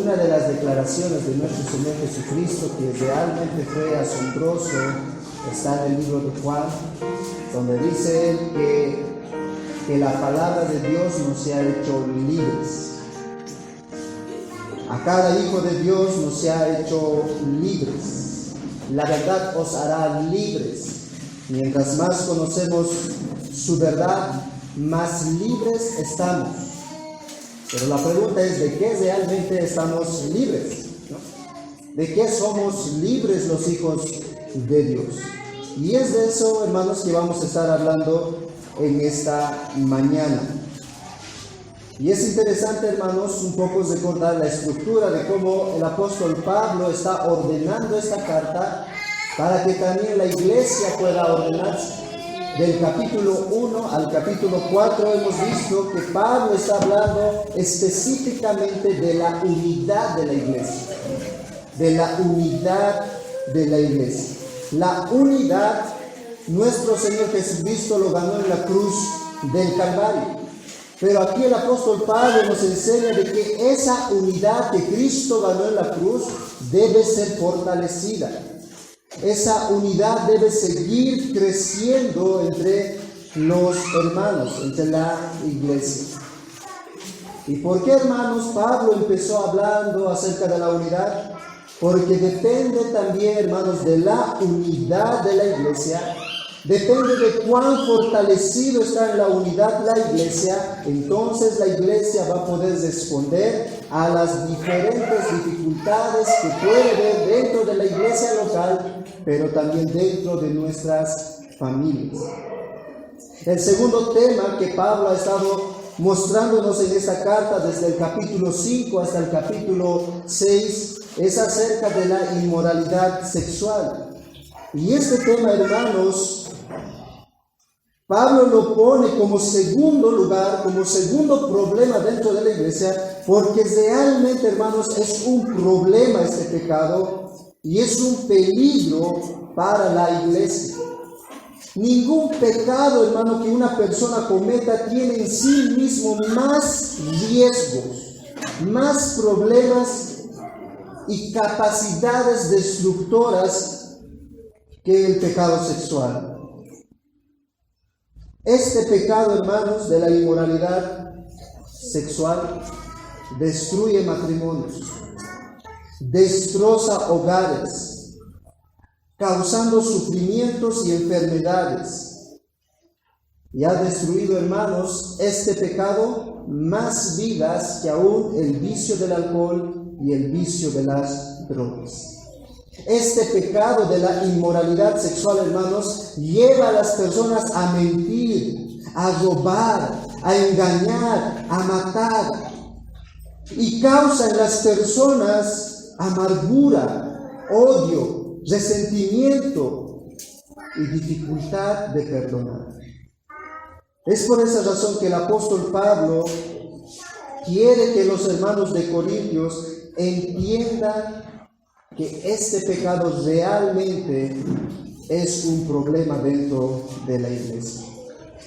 una de las declaraciones de nuestro Señor Jesucristo que realmente fue asombroso está en el libro de Juan, donde dice él que la palabra de Dios nos ha hecho libres. A cada hijo de Dios nos ha hecho libres. La verdad os hará libres. Mientras más conocemos su verdad, más libres estamos. Pero la pregunta es, ¿de qué realmente estamos libres? ¿No? ¿De qué somos libres los hijos de Dios? Y es de eso, hermanos, que vamos a estar hablando en esta mañana. Y es interesante, hermanos, un poco recordar la estructura de cómo el apóstol Pablo está ordenando esta carta para que también la iglesia pueda ordenarse. Del capítulo 1 al capítulo 4 hemos visto que Pablo está hablando específicamente de la unidad de la iglesia. De la unidad de la iglesia. La unidad, nuestro Señor Jesucristo lo ganó en la cruz del Calvario. Pero aquí el apóstol Pablo nos enseña de que esa unidad que Cristo ganó en la cruz debe ser fortalecida. Esa unidad debe seguir creciendo entre los hermanos, entre la iglesia. ¿Y por qué, hermanos, Pablo empezó hablando acerca de la unidad? Porque depende también, hermanos, de la unidad de la iglesia. Depende de cuán fortalecido está en la unidad la iglesia, entonces la iglesia va a poder responder a las diferentes dificultades que puede haber dentro de la iglesia local, pero también dentro de nuestras familias. El segundo tema que Pablo ha estado mostrándonos en esta carta desde el capítulo 5 hasta el capítulo 6 es acerca de la inmoralidad sexual. Y este tema, hermanos, Pablo lo pone como segundo lugar, como segundo problema dentro de la iglesia, porque realmente, hermanos, es un problema este pecado y es un peligro para la iglesia. Ningún pecado, hermano, que una persona cometa tiene en sí mismo más riesgos, más problemas y capacidades destructoras que el pecado sexual. Este pecado, hermanos, de la inmoralidad sexual destruye matrimonios, destroza hogares, causando sufrimientos y enfermedades. Y ha destruido, hermanos, este pecado más vidas que aún el vicio del alcohol y el vicio de las drogas. Este pecado de la inmoralidad sexual, hermanos, lleva a las personas a mentir, a robar, a engañar, a matar. Y causa en las personas amargura, odio, resentimiento y dificultad de perdonar. Es por esa razón que el apóstol Pablo quiere que los hermanos de Corintios entiendan que este pecado realmente es un problema dentro de la iglesia.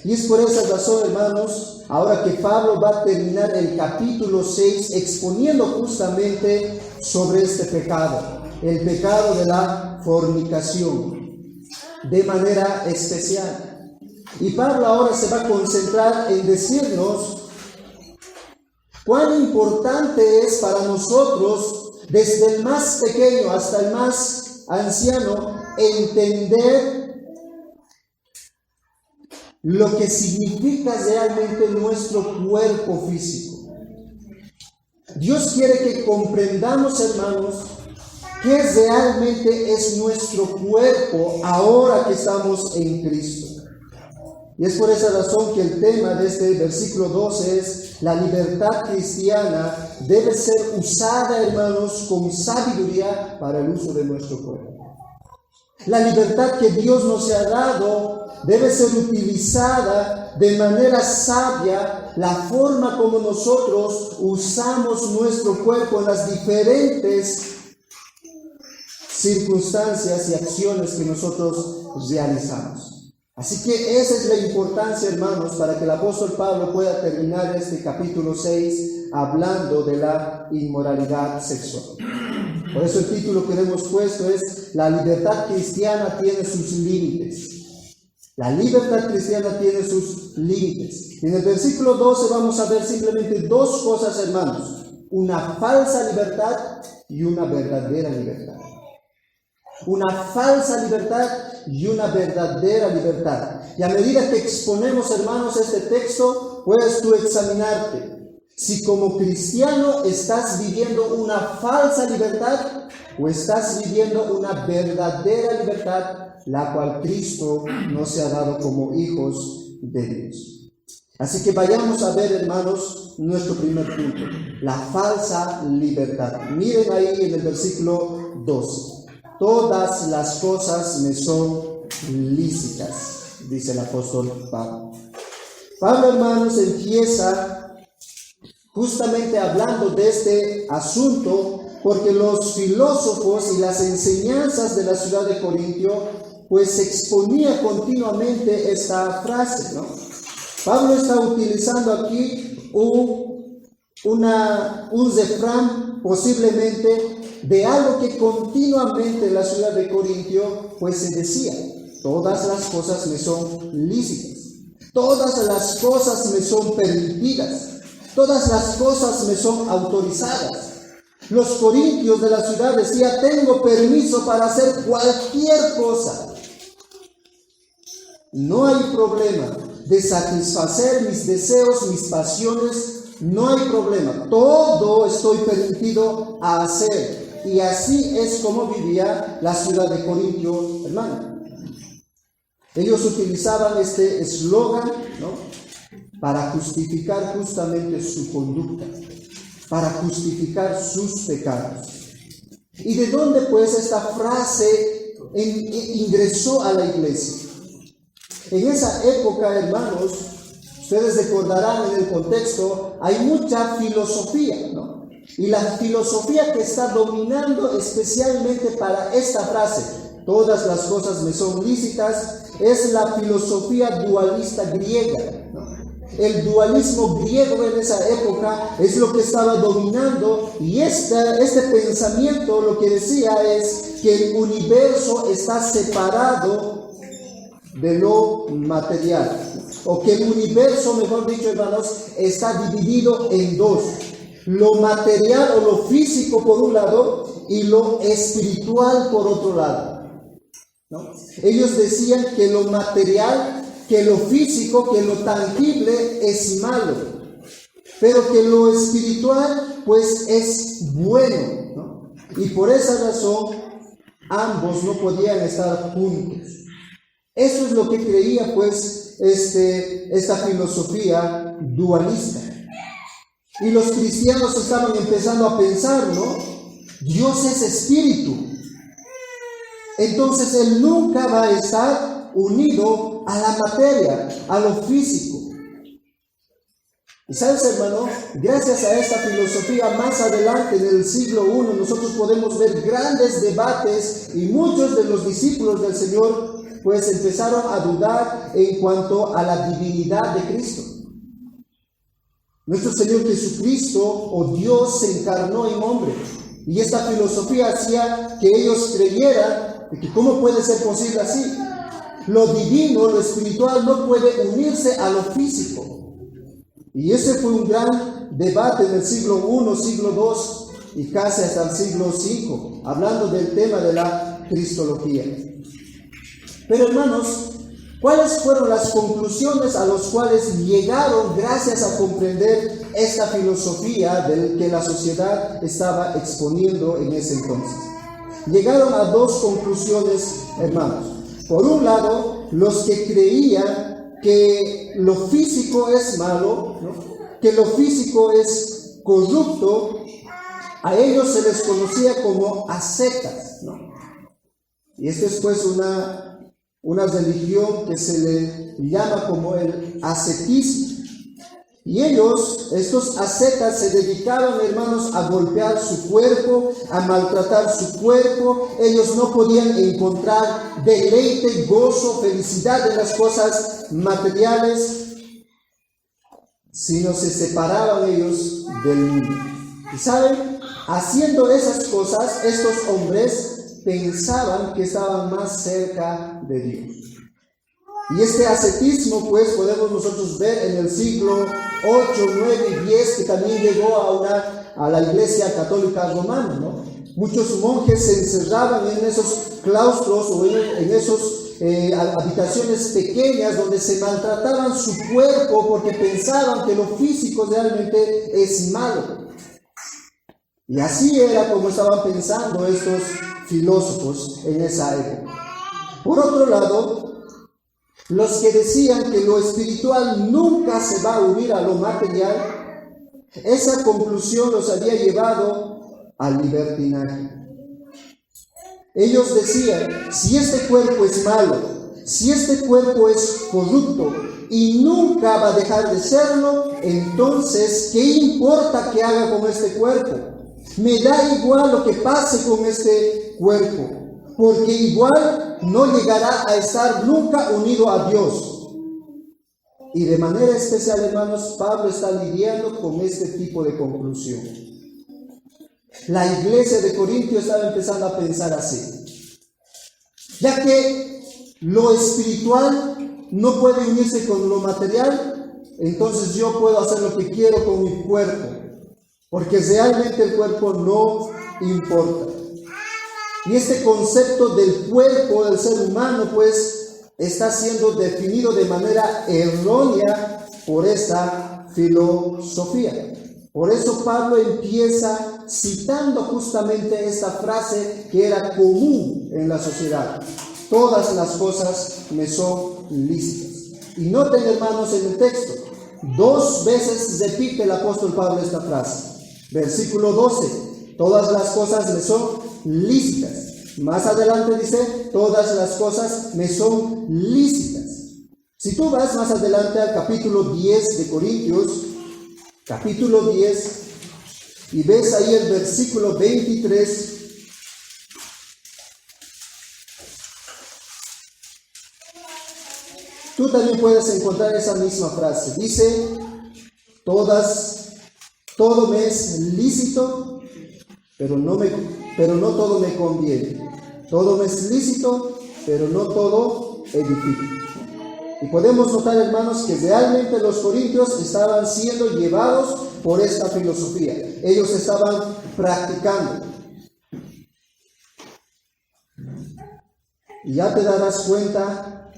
Y es por esa razón, hermanos, ahora que Pablo va a terminar el capítulo 6 exponiendo justamente sobre este pecado, el pecado de la fornicación, de manera especial. Y Pablo ahora se va a concentrar en decirnos cuán importante es para nosotros, desde el más pequeño hasta el más anciano, entender lo que significa realmente nuestro cuerpo físico. Dios quiere que comprendamos, hermanos, qué realmente es nuestro cuerpo ahora que estamos en Cristo. Y es por esa razón que el tema de este versículo 12 es: la libertad cristiana debe ser usada, hermanos, con sabiduría para el uso de nuestro cuerpo. La libertad que Dios nos ha dado debe ser utilizada de manera sabia, la forma como nosotros usamos nuestro cuerpo en las diferentes circunstancias y acciones que nosotros realizamos. Así que esa es la importancia, hermanos, para que el apóstol Pablo pueda terminar este capítulo 6 hablando de la inmoralidad sexual. Por eso el título que le hemos puesto es La libertad cristiana tiene sus límites. La libertad cristiana tiene sus límites. En el versículo 12 vamos a ver simplemente dos cosas, hermanos. Una falsa libertad y una verdadera libertad. Una falsa libertad y una verdadera libertad. Y a medida que exponemos, hermanos, este texto, puedes tú examinarte si como cristiano estás viviendo una falsa libertad o estás viviendo una verdadera libertad, la cual Cristo nos ha dado como hijos de Dios. Así que vayamos a ver, hermanos, nuestro primer punto, la falsa libertad. Miren ahí en el versículo 12. Todas las cosas me son lícitas, dice el apóstol Pablo. Pablo, hermanos, empieza justamente hablando de este asunto porque los filósofos y las enseñanzas de la ciudad de Corintio pues exponía continuamente esta frase, ¿no? Pablo está utilizando aquí un refrán posiblemente de algo que continuamente en la ciudad de Corintio pues se decía: todas las cosas me son lícitas, todas las cosas me son permitidas, todas las cosas me son autorizadas. Los corintios de la ciudad decían: tengo permiso para hacer cualquier cosa. No hay problema de satisfacer mis deseos, mis pasiones, no hay problema. Todo estoy permitido a hacer. Y así es como vivía la ciudad de Corintio, hermano. Ellos utilizaban este eslogan, ¿no?, para justificar justamente su conducta, para justificar sus pecados. ¿Y de dónde pues esta frase ingresó a la iglesia? En esa época, hermanos, ustedes recordarán en el contexto, hay mucha filosofía, ¿no? Y la filosofía que está dominando especialmente para esta frase, todas las cosas me son lícitas, es la filosofía dualista griega, ¿no? El dualismo griego en esa época es lo que estaba dominando, y este pensamiento lo que decía es que el universo está separado de lo material, o que el universo, mejor dicho, hermanos, está dividido en dos: lo material o lo físico por un lado y lo espiritual por otro lado, ¿no? Ellos decían que lo material, que lo físico, que lo tangible es malo, pero que lo espiritual pues es bueno, ¿no? Y por esa razón ambos no podían estar juntos. Eso es lo que creía pues esta filosofía dualista. Y los cristianos estaban empezando a pensar, ¿no? Dios es espíritu. Entonces Él nunca va a estar unido a la materia, a lo físico. Y sabes, hermano, gracias a esta filosofía, más adelante en el siglo I, nosotros podemos ver grandes debates, y muchos de los discípulos del Señor pues empezaron a dudar en cuanto a la divinidad de Cristo. Nuestro Señor Jesucristo, o Dios, se encarnó en hombre, y esta filosofía hacía que ellos creyeran que cómo puede ser posible así. Lo divino, lo espiritual no puede unirse a lo físico. Y ese fue un gran debate en el siglo I, siglo II y casi hasta el siglo V, hablando del tema de la cristología. Pero hermanos, ¿cuáles fueron las conclusiones a las cuales llegaron gracias a comprender esta filosofía que la sociedad estaba exponiendo en ese entonces? Llegaron a dos conclusiones, hermanos. Por un lado, los que creían que lo físico es malo, ¿no?, que lo físico es corrupto, a ellos se les conocía como ascetas, ¿no? Y esto es pues una religión que se le llama como el ascetismo. Y ellos, estos ascetas, se dedicaban, hermanos, a golpear su cuerpo, a maltratar su cuerpo. Ellos no podían encontrar deleite, gozo, felicidad en las cosas materiales. sino se separaban ellos del mundo. Y saben, haciendo esas cosas, estos hombres pensaban que estaban más cerca de Dios. Y este ascetismo, pues, podemos nosotros ver en el siglo 8, 9 y 10, que también llegó a la Iglesia Católica Romana, ¿no? Muchos monjes se encerraban en esos claustros o en esas habitaciones pequeñas donde se maltrataban su cuerpo porque pensaban que lo físico realmente es malo. Y así era como estaban pensando estos filósofos en esa época. Por otro lado, los que decían que lo espiritual nunca se va a unir a lo material, esa conclusión los había llevado al libertinaje. Ellos decían, si este cuerpo es malo, si este cuerpo es corrupto y nunca va a dejar de serlo, entonces, ¿qué importa que haga con este cuerpo? Me da igual lo que pase con este cuerpo, porque igual no llegará a estar nunca unido a Dios. Y de manera especial, hermanos, Pablo está lidiando con este tipo de conclusión. La iglesia de Corintio estaba empezando a pensar así, ya que lo espiritual no puede unirse con lo material, entonces yo puedo hacer lo que quiero con mi cuerpo, porque realmente el cuerpo no importa. Y este concepto del cuerpo del ser humano, pues, está siendo definido de manera errónea por esta filosofía. Por eso Pablo empieza citando justamente esta frase que era común en la sociedad: todas las cosas me son lícitas. Y noten, hermanos, en el texto, 2 veces repite el apóstol Pablo esta frase. Versículo 12, todas las cosas me son lícitas. Más adelante dice, todas las cosas me son lícitas. Si tú vas más adelante al capítulo 10 de Corintios, capítulo 10, y ves ahí el versículo 23, tú también puedes encontrar esa misma frase. Dice, todo me es lícito, pero no todo me conviene. Todo me es lícito, pero no todo edifica. Y podemos notar, hermanos, que realmente los corintios estaban siendo llevados por esta filosofía. Ellos estaban practicando. Y ya te darás cuenta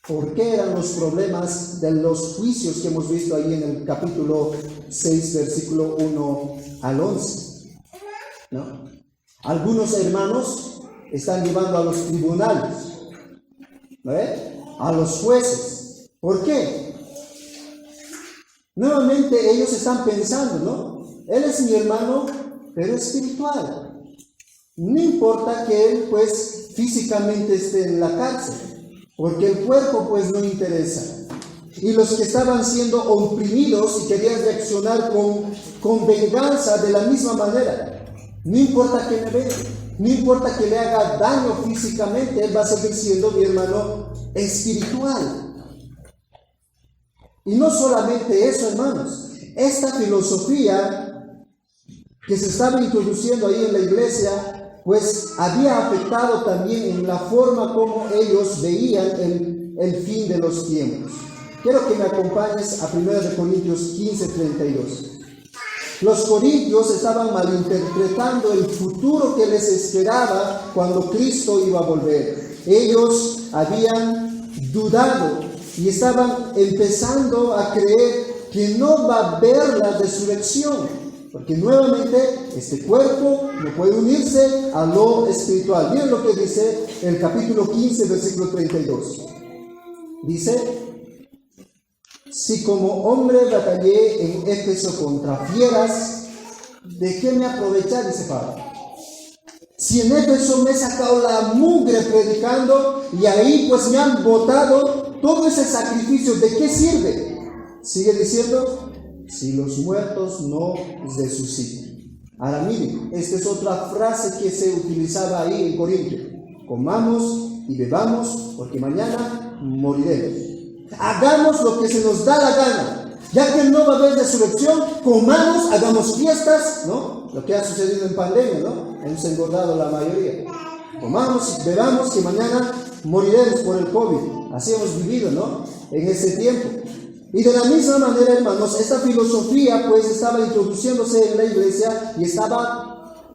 por qué eran los problemas de los juicios que hemos visto ahí en el capítulo 6, versículo 1 al 11. ¿No? Algunos hermanos están llevando a los tribunales, ¿no? A los jueces. ¿Por qué? Nuevamente ellos están pensando, ¿no? Él es mi hermano, pero espiritual. No importa que él, pues, físicamente esté en la cárcel, porque el cuerpo, pues, no interesa. Y los que estaban siendo oprimidos y querían reaccionar con venganza de la misma manera. No importa que me vea, no importa que le haga daño físicamente, él va a seguir siendo mi hermano espiritual. Y no solamente eso, hermanos. Esta filosofía que se estaba introduciendo ahí en la iglesia, pues había afectado también en la forma como ellos veían el fin de los tiempos. Quiero que me acompañes a 1 Corintios 15:32. Los corintios estaban malinterpretando el futuro que les esperaba cuando Cristo iba a volver. Ellos habían dudado y estaban empezando a creer que no va a haber la resurrección, porque nuevamente este cuerpo no puede unirse a lo espiritual. Miren lo que dice el capítulo 15, versículo 32. Dice, si como hombre batallé en Éfeso contra fieras, ¿de qué me aproveché? Dice Pablo. Si en Éfeso me he sacado la mugre predicando y ahí pues me han botado todo ese sacrificio, ¿de qué sirve? Sigue diciendo, si los muertos no resucitan. Ahora miren, esta es otra frase que se utilizaba ahí en Corintio. Comamos y bebamos porque mañana moriremos. Hagamos lo que se nos da la gana. Ya que no va a haber resurrección, comamos, hagamos fiestas, ¿no? Lo que ha sucedido en pandemia, ¿no? Hemos engordado la mayoría. Comamos, bebamos, que mañana moriremos por el COVID. Así hemos vivido, ¿no? En ese tiempo. Y de la misma manera, hermanos, esta filosofía pues estaba introduciéndose en la iglesia y estaba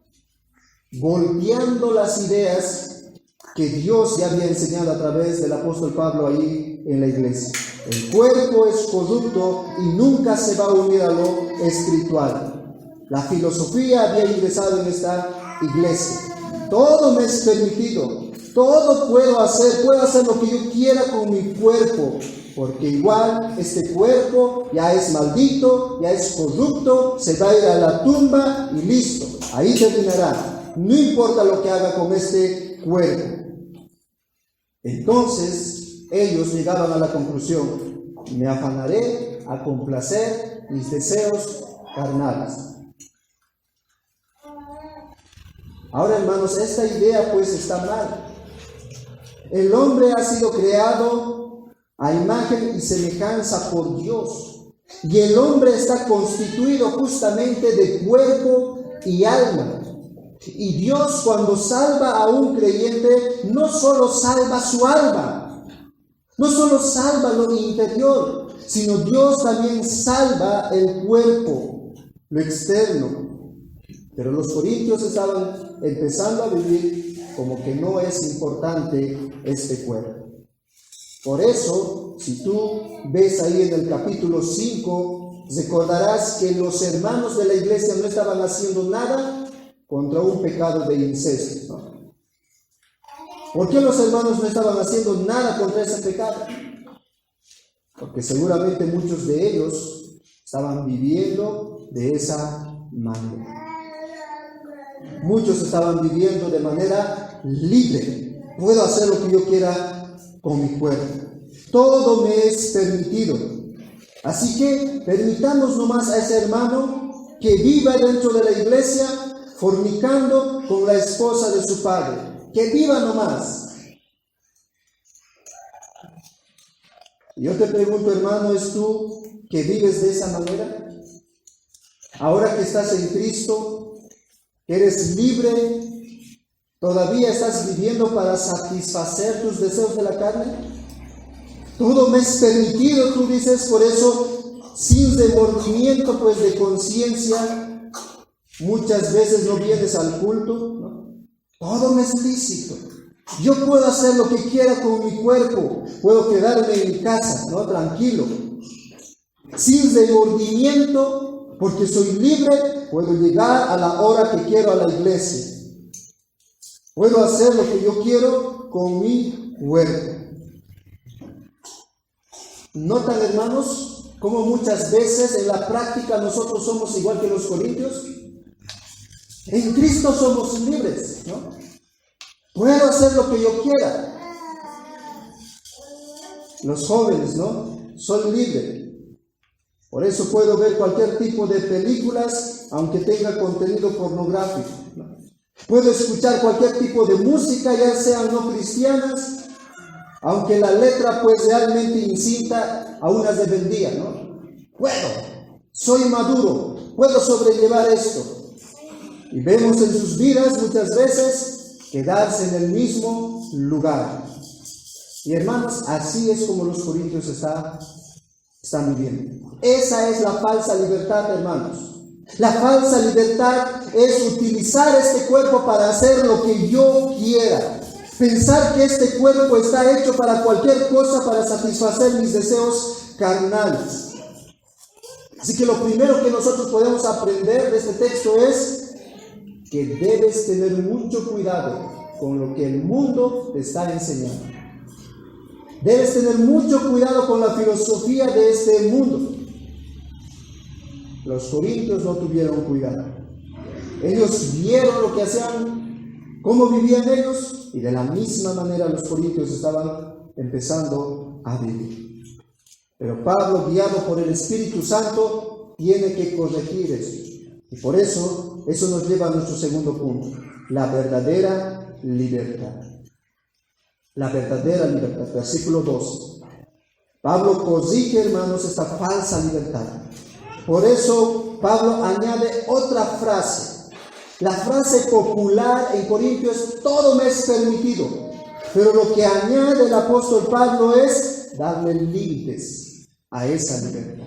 golpeando las ideas que Dios ya había enseñado a través del apóstol Pablo ahí en la iglesia. El cuerpo es corrupto y nunca se va a unir a lo espiritual. La filosofía había ingresado en esta iglesia. Todo me es permitido, todo puedo hacer lo que yo quiera con mi cuerpo, porque igual este cuerpo ya es maldito, ya es corrupto, se va a ir a la tumba y listo, ahí terminará. No importa lo que haga con este cuerpo. Entonces ellos llegaban a la conclusión: me afanaré a complacer mis deseos carnales. Ahora, hermanos, esta idea pues está mal. El hombre ha sido creado a imagen y semejanza por Dios, y el hombre está constituido justamente de cuerpo y alma. Y Dios, cuando salva a un creyente, no solo salva su alma, no solo salva lo interior, sino Dios también salva el cuerpo, lo externo. Pero los corintios estaban empezando a vivir como que no es importante este cuerpo. Por eso, si tú ves ahí en el capítulo 5, recordarás que los hermanos de la iglesia no estaban haciendo nada contra un pecado de incesto, ¿no? ¿Por qué los hermanos no estaban haciendo nada contra ese pecado? Porque seguramente muchos de ellos estaban viviendo de esa manera. Muchos estaban viviendo de manera libre. Puedo hacer lo que yo quiera con mi cuerpo. Todo me es permitido. Así que permitamos nomás a ese hermano que viva dentro de la iglesia fornicando con la esposa de su padre. Que viva nomás. Yo te pregunto, hermano, ¿es tú que vives de esa manera? Ahora que estás en Cristo, eres libre, ¿todavía estás viviendo para satisfacer tus deseos de la carne? Todo me es permitido, tú dices, por eso, sin remordimiento pues de conciencia, muchas veces no vienes al culto, ¿no? Todo me es lícito. Yo puedo hacer lo que quiera con mi cuerpo, puedo quedarme en casa, ¿no? Tranquilo. Sin remordimiento, porque soy libre, puedo llegar a la hora que quiero a la iglesia. Puedo hacer lo que yo quiero con mi cuerpo. ¿Notan, hermanos, cómo muchas veces en la práctica nosotros somos igual que los corintios? En Cristo somos libres, ¿no? Puedo hacer lo que yo quiera. Los jóvenes, ¿no? Son libres. Por eso puedo ver cualquier tipo de películas, aunque tenga contenido pornográfico, ¿no? Puedo escuchar cualquier tipo de música, ya sean no cristianas, aunque la letra pues realmente incita a una rebeldía, ¿no? Puedo, soy maduro, puedo sobrellevar esto. Y vemos en sus vidas muchas veces quedarse en el mismo lugar. Y hermanos, así es como los corintios están viviendo. Esa es la falsa libertad, hermanos. La falsa libertad es utilizar este cuerpo para hacer lo que yo quiera. Pensar que este cuerpo está hecho para cualquier cosa, para satisfacer mis deseos carnales. Así que lo primero que nosotros podemos aprender de este texto es que debes tener mucho cuidado con lo que el mundo te está enseñando. Debes tener mucho cuidado con la filosofía de este mundo. Los corintios no tuvieron cuidado. Ellos vieron lo que hacían, cómo vivían ellos, y de la misma manera los corintios estaban empezando a vivir. Pero Pablo, guiado por el Espíritu Santo, tiene que corregir eso. Y por eso nos lleva a nuestro segundo punto, la verdadera libertad. La verdadera libertad, versículo 12. Pablo corrige, hermanos, esta falsa libertad. Por eso Pablo añade otra frase. La frase popular en Corintios es: todo me es permitido. Pero lo que añade el apóstol Pablo es darle límites a esa libertad.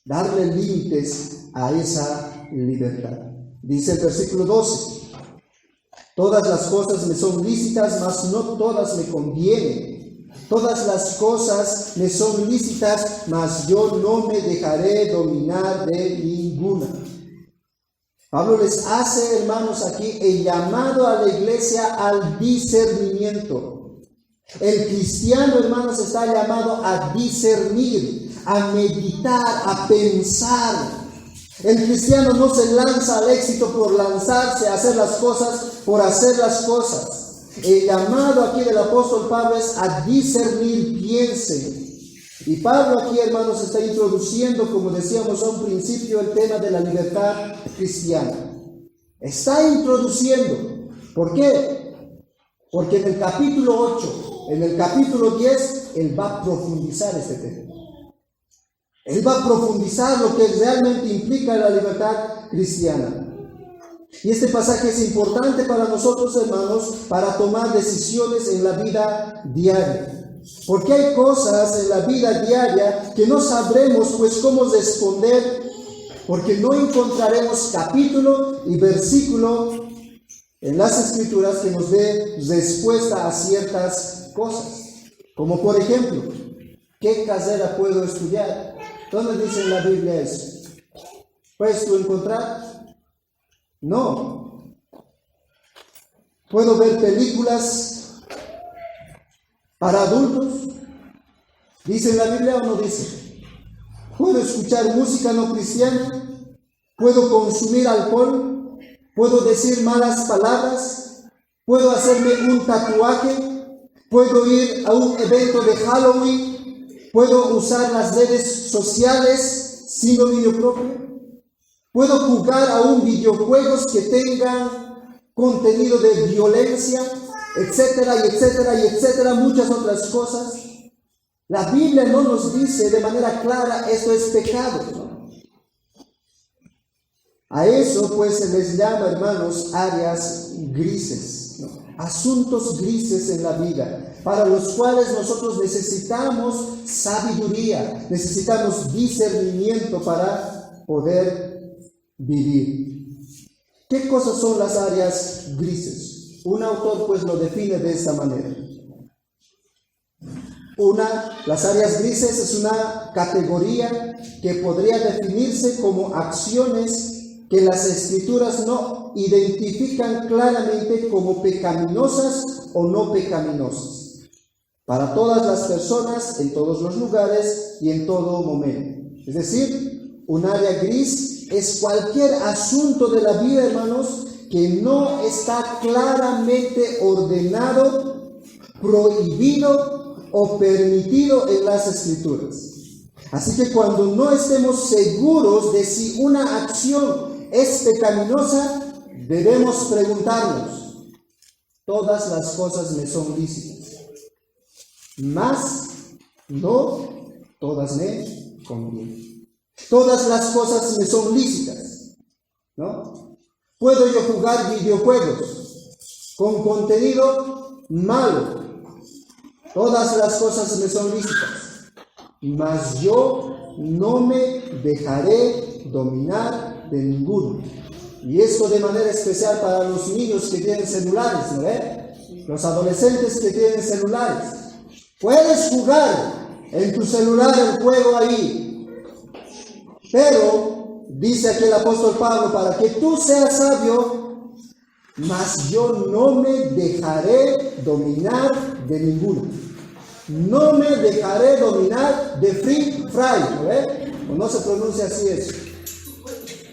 Darle límites a esa libertad. Dice el versículo 12: todas las cosas me son lícitas, mas no todas me convienen. Todas las cosas me son lícitas, mas yo no me dejaré dominar de ninguna. Pablo les hace, hermanos, aquí el llamado a la iglesia al discernimiento. El cristiano, hermanos, está llamado a discernir, a meditar, a pensar. El cristiano no se lanza al éxito por lanzarse, a hacer las cosas por hacer las cosas. El llamado aquí del apóstol Pablo es a discernir, piensen. Y Pablo aquí, hermanos, está introduciendo, como decíamos a un principio, el tema de la libertad cristiana. Está introduciendo. ¿Por qué? Porque en el capítulo 8, en el capítulo 10, él va a profundizar este tema. Él va a profundizar lo que realmente implica la libertad cristiana. Y este pasaje es importante para nosotros, hermanos, para tomar decisiones en la vida diaria. Porque hay cosas en la vida diaria que no sabremos pues cómo responder, porque no encontraremos capítulo y versículo en las Escrituras que nos dé respuesta a ciertas cosas. Como por ejemplo, ¿qué carrera puedo estudiar? ¿Dónde dice en la Biblia eso? ¿Puedes tú encontrar? No. ¿Puedo ver películas para adultos? ¿Dice en la Biblia o no dice? ¿Puedo escuchar música no cristiana? ¿Puedo consumir alcohol? ¿Puedo decir malas palabras? ¿Puedo hacerme un tatuaje? ¿Puedo ir a un evento de Halloween? ¿Puedo usar las redes sociales sin dominio propio? ¿Puedo jugar a un videojuegos que tengan contenido de violencia? Etcétera, y etcétera, y etcétera, muchas otras cosas. La Biblia no nos dice de manera clara esto es pecado, ¿no? A eso pues se les llama, hermanos, áreas grises, ¿no? Asuntos grises en la vida, para los cuales nosotros necesitamos sabiduría, necesitamos discernimiento para poder vivir. ¿Qué cosas son las áreas grises? Un autor pues lo define de esta manera. Las áreas grises es una categoría que podría definirse como acciones que las Escrituras no identifican claramente como pecaminosas o no pecaminosas, para todas las personas, en todos los lugares y en todo momento. Es decir, un área gris es cualquier asunto de la vida, hermanos, que no está claramente ordenado, prohibido o permitido en las Escrituras. Así que cuando no estemos seguros de si una acción es pecaminosa, debemos preguntarnos: todas las cosas me son lícitas, mas no todas me convienen. Todas las cosas me son lícitas, ¿no? ¿Puedo yo jugar videojuegos con contenido malo? Todas las cosas me son lícitas, mas yo no me dejaré dominar de ninguno. Y esto de manera especial para los niños que tienen celulares, ¿no ve? Los adolescentes que tienen celulares. Puedes jugar en tu celular el juego ahí, pero dice aquí el apóstol Pablo: para que tú seas sabio, mas yo no me dejaré dominar de ninguno. No me dejaré dominar de free fry, ¿no ve? O no se pronuncia así eso.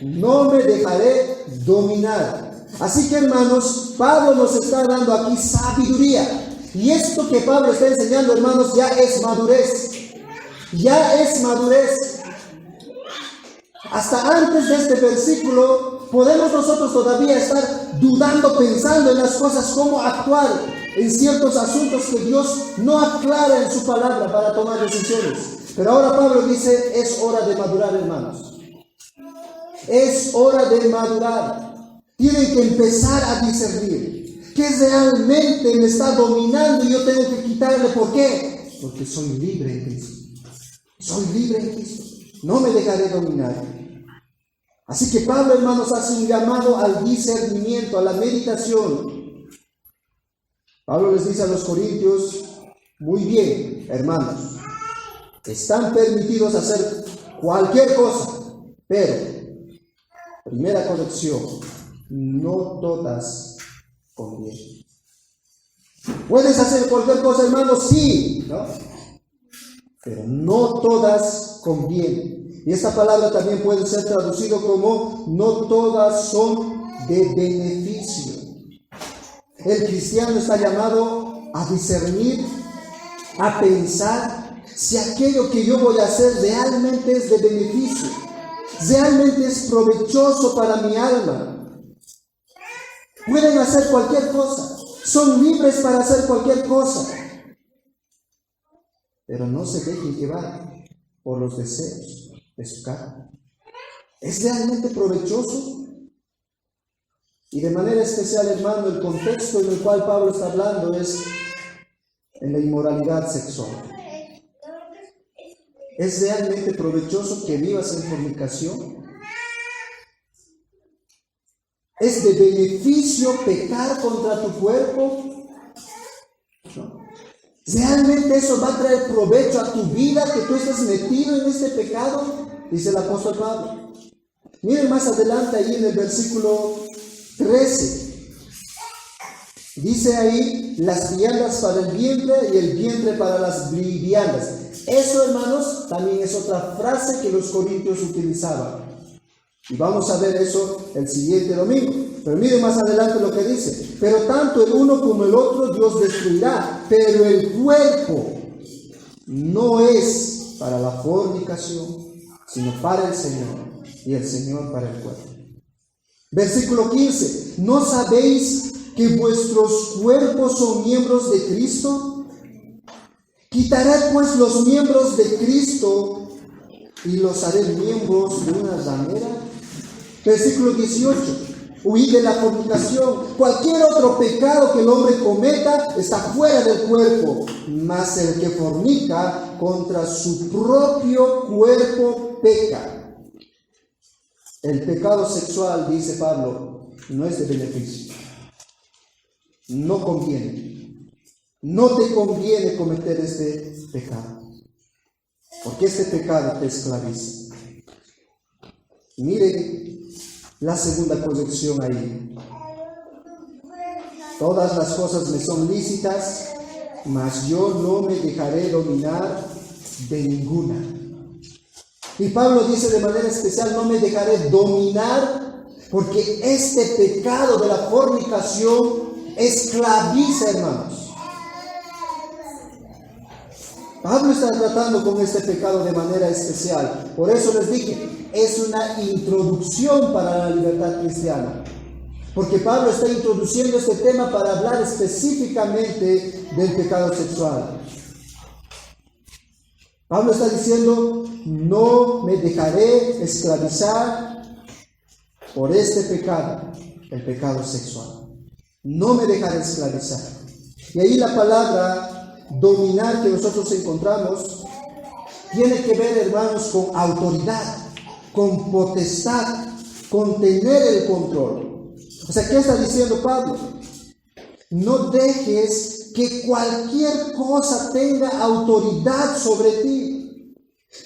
No me dejaré dominar. Así que, hermanos, Pablo nos está dando aquí sabiduría. Y esto que Pablo está enseñando, hermanos, ya es madurez. Ya es madurez. Hasta antes de este versículo podemos nosotros todavía estar dudando, pensando en las cosas, cómo actuar. en ciertos asuntos que Dios no aclara en su palabra para tomar decisiones. Pero ahora Pablo dice, es hora de madurar, hermanos. Es hora de madurar. Tienen que empezar a discernir qué realmente me está dominando y yo tengo que quitarle. ¿Por qué? Porque soy libre en Cristo. Soy libre en Cristo. No me dejaré dominar. Así que Pablo, hermanos, hace un llamado al discernimiento, a la meditación. Pablo les dice a los corintios, muy bien, hermanos, están permitidos hacer cualquier cosa, pero, primera corrección, no todas convienen. ¿Puedes hacer cualquier cosa, hermanos? Sí, ¿no? Pero no todas convienen. Y esta palabra también puede ser traducido como no todas son de beneficio. El cristiano está llamado a discernir, a pensar si aquello que yo voy a hacer realmente es de beneficio, realmente es provechoso para mi alma. Pueden hacer cualquier cosa, son libres para hacer cualquier cosa, pero no se dejen llevar por los deseos de su carne. ¿Es realmente provechoso? Y de manera especial, hermano, el contexto en el cual Pablo está hablando es en la inmoralidad sexual. ¿Es realmente provechoso que vivas en fornicación? ¿Es de beneficio pecar contra tu cuerpo? ¿No? ¿Realmente eso va a traer provecho a tu vida, que tú estés metido en este pecado? Dice el apóstol Pablo. Miren más adelante ahí en el versículo 13. Dice ahí, las viandas para el vientre y el vientre para las viandas. Eso, hermanos, también es otra frase que los corintios utilizaban. Y vamos a ver eso el siguiente domingo. Pero miren más adelante lo que dice. Pero tanto el uno como el otro Dios destruirá. Pero el cuerpo no es para la fornicación, sino para el Señor. Y el Señor para el cuerpo. Versículo 15. ¿No sabéis que vuestros cuerpos son miembros de Cristo? Quitaré pues los miembros de Cristo y los haré miembros de una ramera. Versículo 18. Huid de la fornicación. Cualquier otro pecado que el hombre cometa está fuera del cuerpo, mas el que fornica contra su propio cuerpo peca. El pecado sexual, dice Pablo, no es de beneficio. No conviene. No te conviene cometer este pecado, porque este pecado te esclaviza. Miren la segunda corrección ahí. Todas las cosas me son lícitas, mas yo no me dejaré dominar de ninguna. Y Pablo dice de manera especial, no me dejaré dominar, porque este pecado de la fornicación esclaviza, hermanos. Pablo está tratando con este pecado de manera especial. Por eso les dije, es una introducción para la libertad cristiana. Porque Pablo está introduciendo este tema para hablar específicamente del pecado sexual. Pablo está diciendo, no me dejaré esclavizar por este pecado, el pecado sexual. No me dejaré esclavizar. Y ahí la palabra dominar que nosotros encontramos tiene que ver, hermanos, con autoridad, con potestad, con tener el control. O sea, ¿qué está diciendo Pablo? No dejes que cualquier cosa tenga autoridad sobre ti.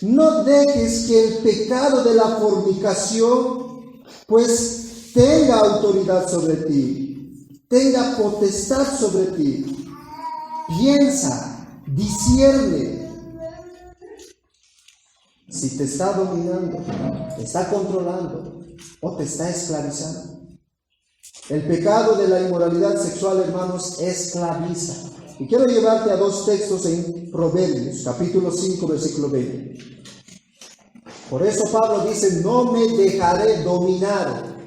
No dejes que el pecado de la fornicación pues tenga autoridad sobre ti, tenga potestad sobre ti. Piensa, discierne. Si te está dominando, te está controlando o te está esclavizando. El pecado de la inmoralidad sexual, hermanos, esclaviza. Y quiero llevarte a dos textos en Proverbios, capítulo 5, versículo 20. Por eso Pablo dice, no me dejaré dominar.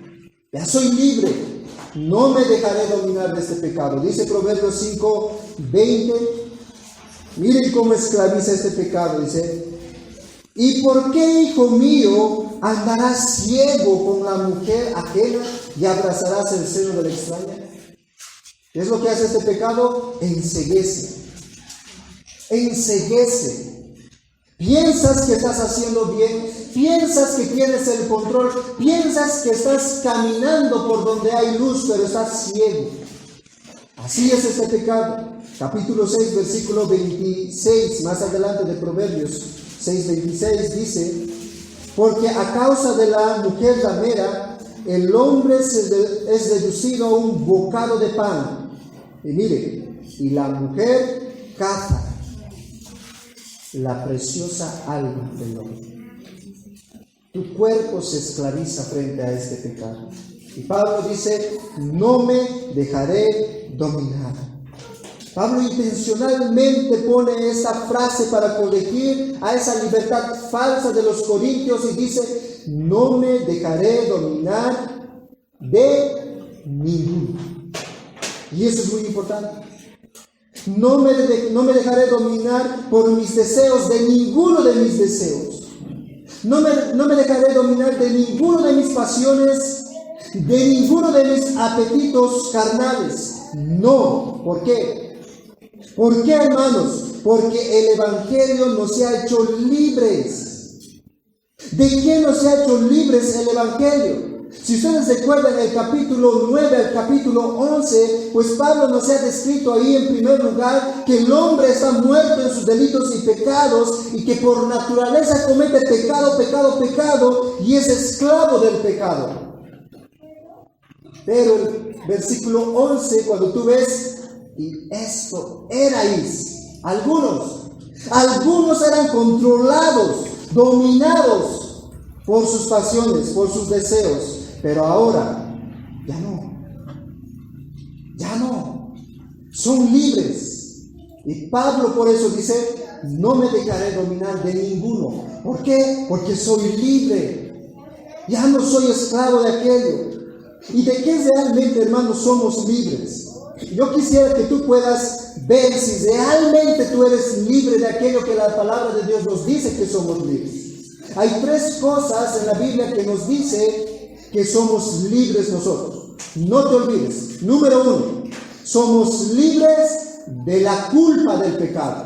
Ya soy libre. no me dejaré dominar de este pecado. Dice Proverbios 5:20. Miren cómo esclaviza este pecado. Dice: ¿y por qué, hijo mío, andarás ciego con la mujer ajena y abrazarás el seno de la extraña? ¿Qué es lo que hace este pecado? Enceguece. Enceguece. Piensas que estás haciendo bien, piensas que tienes el control, piensas que estás caminando por donde hay luz, pero estás ciego. Así es este pecado. Capítulo 6, versículo 26, más adelante de Proverbios 6:26 dice: porque a causa de la mujer ramera, el hombre es reducido a un bocado de pan. Y mire, y la mujer caza la preciosa alma del hombre. Tu cuerpo se esclaviza frente a este pecado. Y Pablo dice: no me dejaré dominar. Pablo intencionalmente pone esta frase para corregir a esa libertad falsa de los corintios y dice: no me dejaré dominar de ninguno. Y eso es muy importante. No me dejaré dominar por mis deseos, de ninguno de mis deseos. No me dejaré dominar de ninguno de mis pasiones, de ninguno de mis apetitos carnales. No. ¿Por qué? ¿Por qué, hermanos? Porque el Evangelio nos ha hecho libres. ¿De qué nos ha hecho libres el Evangelio? Si ustedes recuerdan el capítulo 9 al capítulo 11, pues Pablo nos ha descrito ahí en primer lugar que el hombre está muerto en sus delitos y pecados y que por naturaleza comete pecado y es esclavo del pecado. Pero el versículo 11, cuando tú ves: y esto erais, algunos eran controlados, dominados por sus pasiones, por sus deseos. Pero ahora, ya no, son libres. Y Pablo por eso dice: no me dejaré dominar de ninguno. ¿Por qué? Porque soy libre, ya no soy esclavo de aquello. ¿Y de qué realmente, hermanos, somos libres? Yo quisiera que tú puedas ver si realmente tú eres libre de aquello que la palabra de Dios nos dice que somos libres. Hay 3 cosas en la Biblia que nos dice que somos libres nosotros. No te olvides. Número 1, somos libres de la culpa del pecado.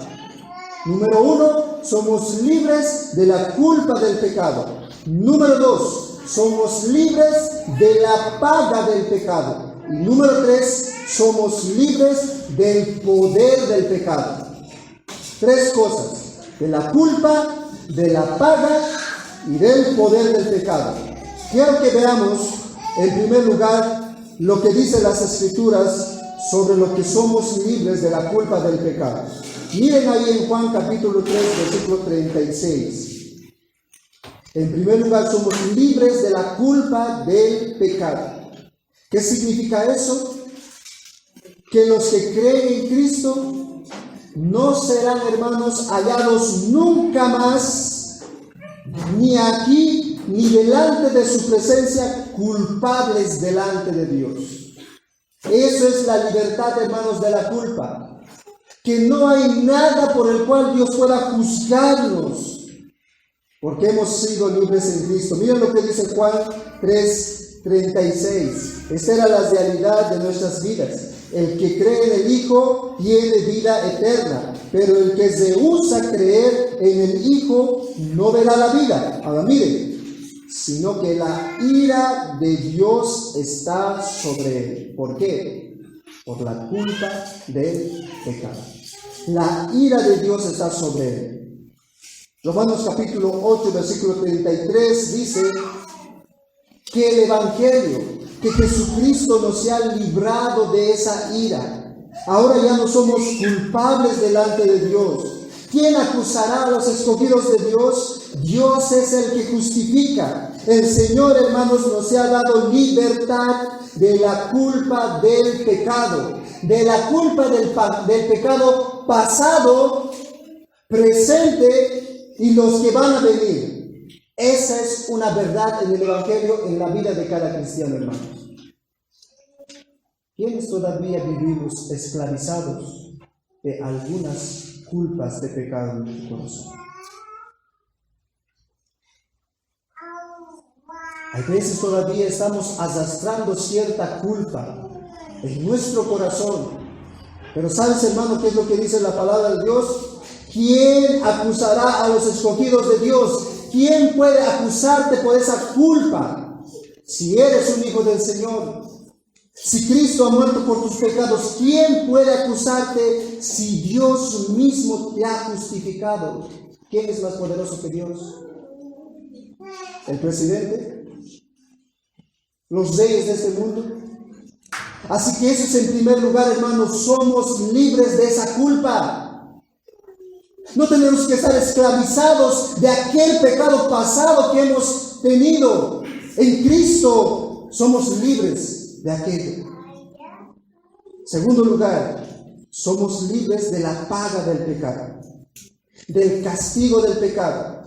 Número 1, somos libres de la culpa del pecado. Número 2, somos libres de la paga del pecado. Y número 3, somos libres del poder del pecado. 3 cosas: de la culpa, de la paga y del poder del pecado. Quiero que veamos en primer lugar lo que dicen las Escrituras sobre lo que somos libres de la culpa del pecado. Miren ahí en Juan capítulo 3, versículo 36. En primer lugar, somos libres de la culpa del pecado. ¿Qué significa eso? Que los que creen en Cristo no serán, hermanos, hallados nunca más, ni aquí ni delante de su presencia, culpables delante de Dios. Eso es la libertad, hermanos, de la culpa. Que no hay nada por el cual Dios pueda juzgarnos, porque hemos sido libres en Cristo. Miren lo que dice Juan 3:36. Esta era la realidad de nuestras vidas. El que cree en el Hijo tiene vida eterna, pero el que rehúsa creer en el Hijo no verá la vida. Ahora miren, sino que la ira de Dios está sobre él. ¿Por qué? Por la culpa del pecado. La ira de Dios está sobre él. Romanos capítulo 8, versículo 33 dice que el Evangelio, que Jesucristo nos ha librado de esa ira. Ahora ya no somos culpables delante de Dios. ¿Quién acusará a los escogidos de Dios? Dios es el que justifica. El Señor, hermanos, nos ha dado libertad de la culpa del pecado, de la culpa del pecado pasado, presente y los que van a venir. Esa es una verdad en el Evangelio, en la vida de cada cristiano, hermanos. ¿quiénes todavía vivimos esclavizados de algunas culpas de pecado en tu corazón? Hay veces todavía estamos arrastrando cierta culpa en nuestro corazón. Pero ¿sabes, hermano, qué es lo que dice la palabra de Dios? ¿Quién acusará a los escogidos de Dios? ¿Quién puede acusarte por esa culpa? Si eres un hijo del Señor, si Cristo ha muerto por tus pecados, ¿quién puede acusarte si Dios mismo te ha justificado? ¿Quién es más poderoso que Dios? ¿El presidente? ¿Los reyes de este mundo? Así que eso es en primer lugar, hermanos, somos libres de esa culpa. No tenemos que estar esclavizados de aquel pecado pasado que hemos tenido. En Cristo somos libres de aquello. Segundo lugar, somos libres de la paga del pecado, del castigo del pecado.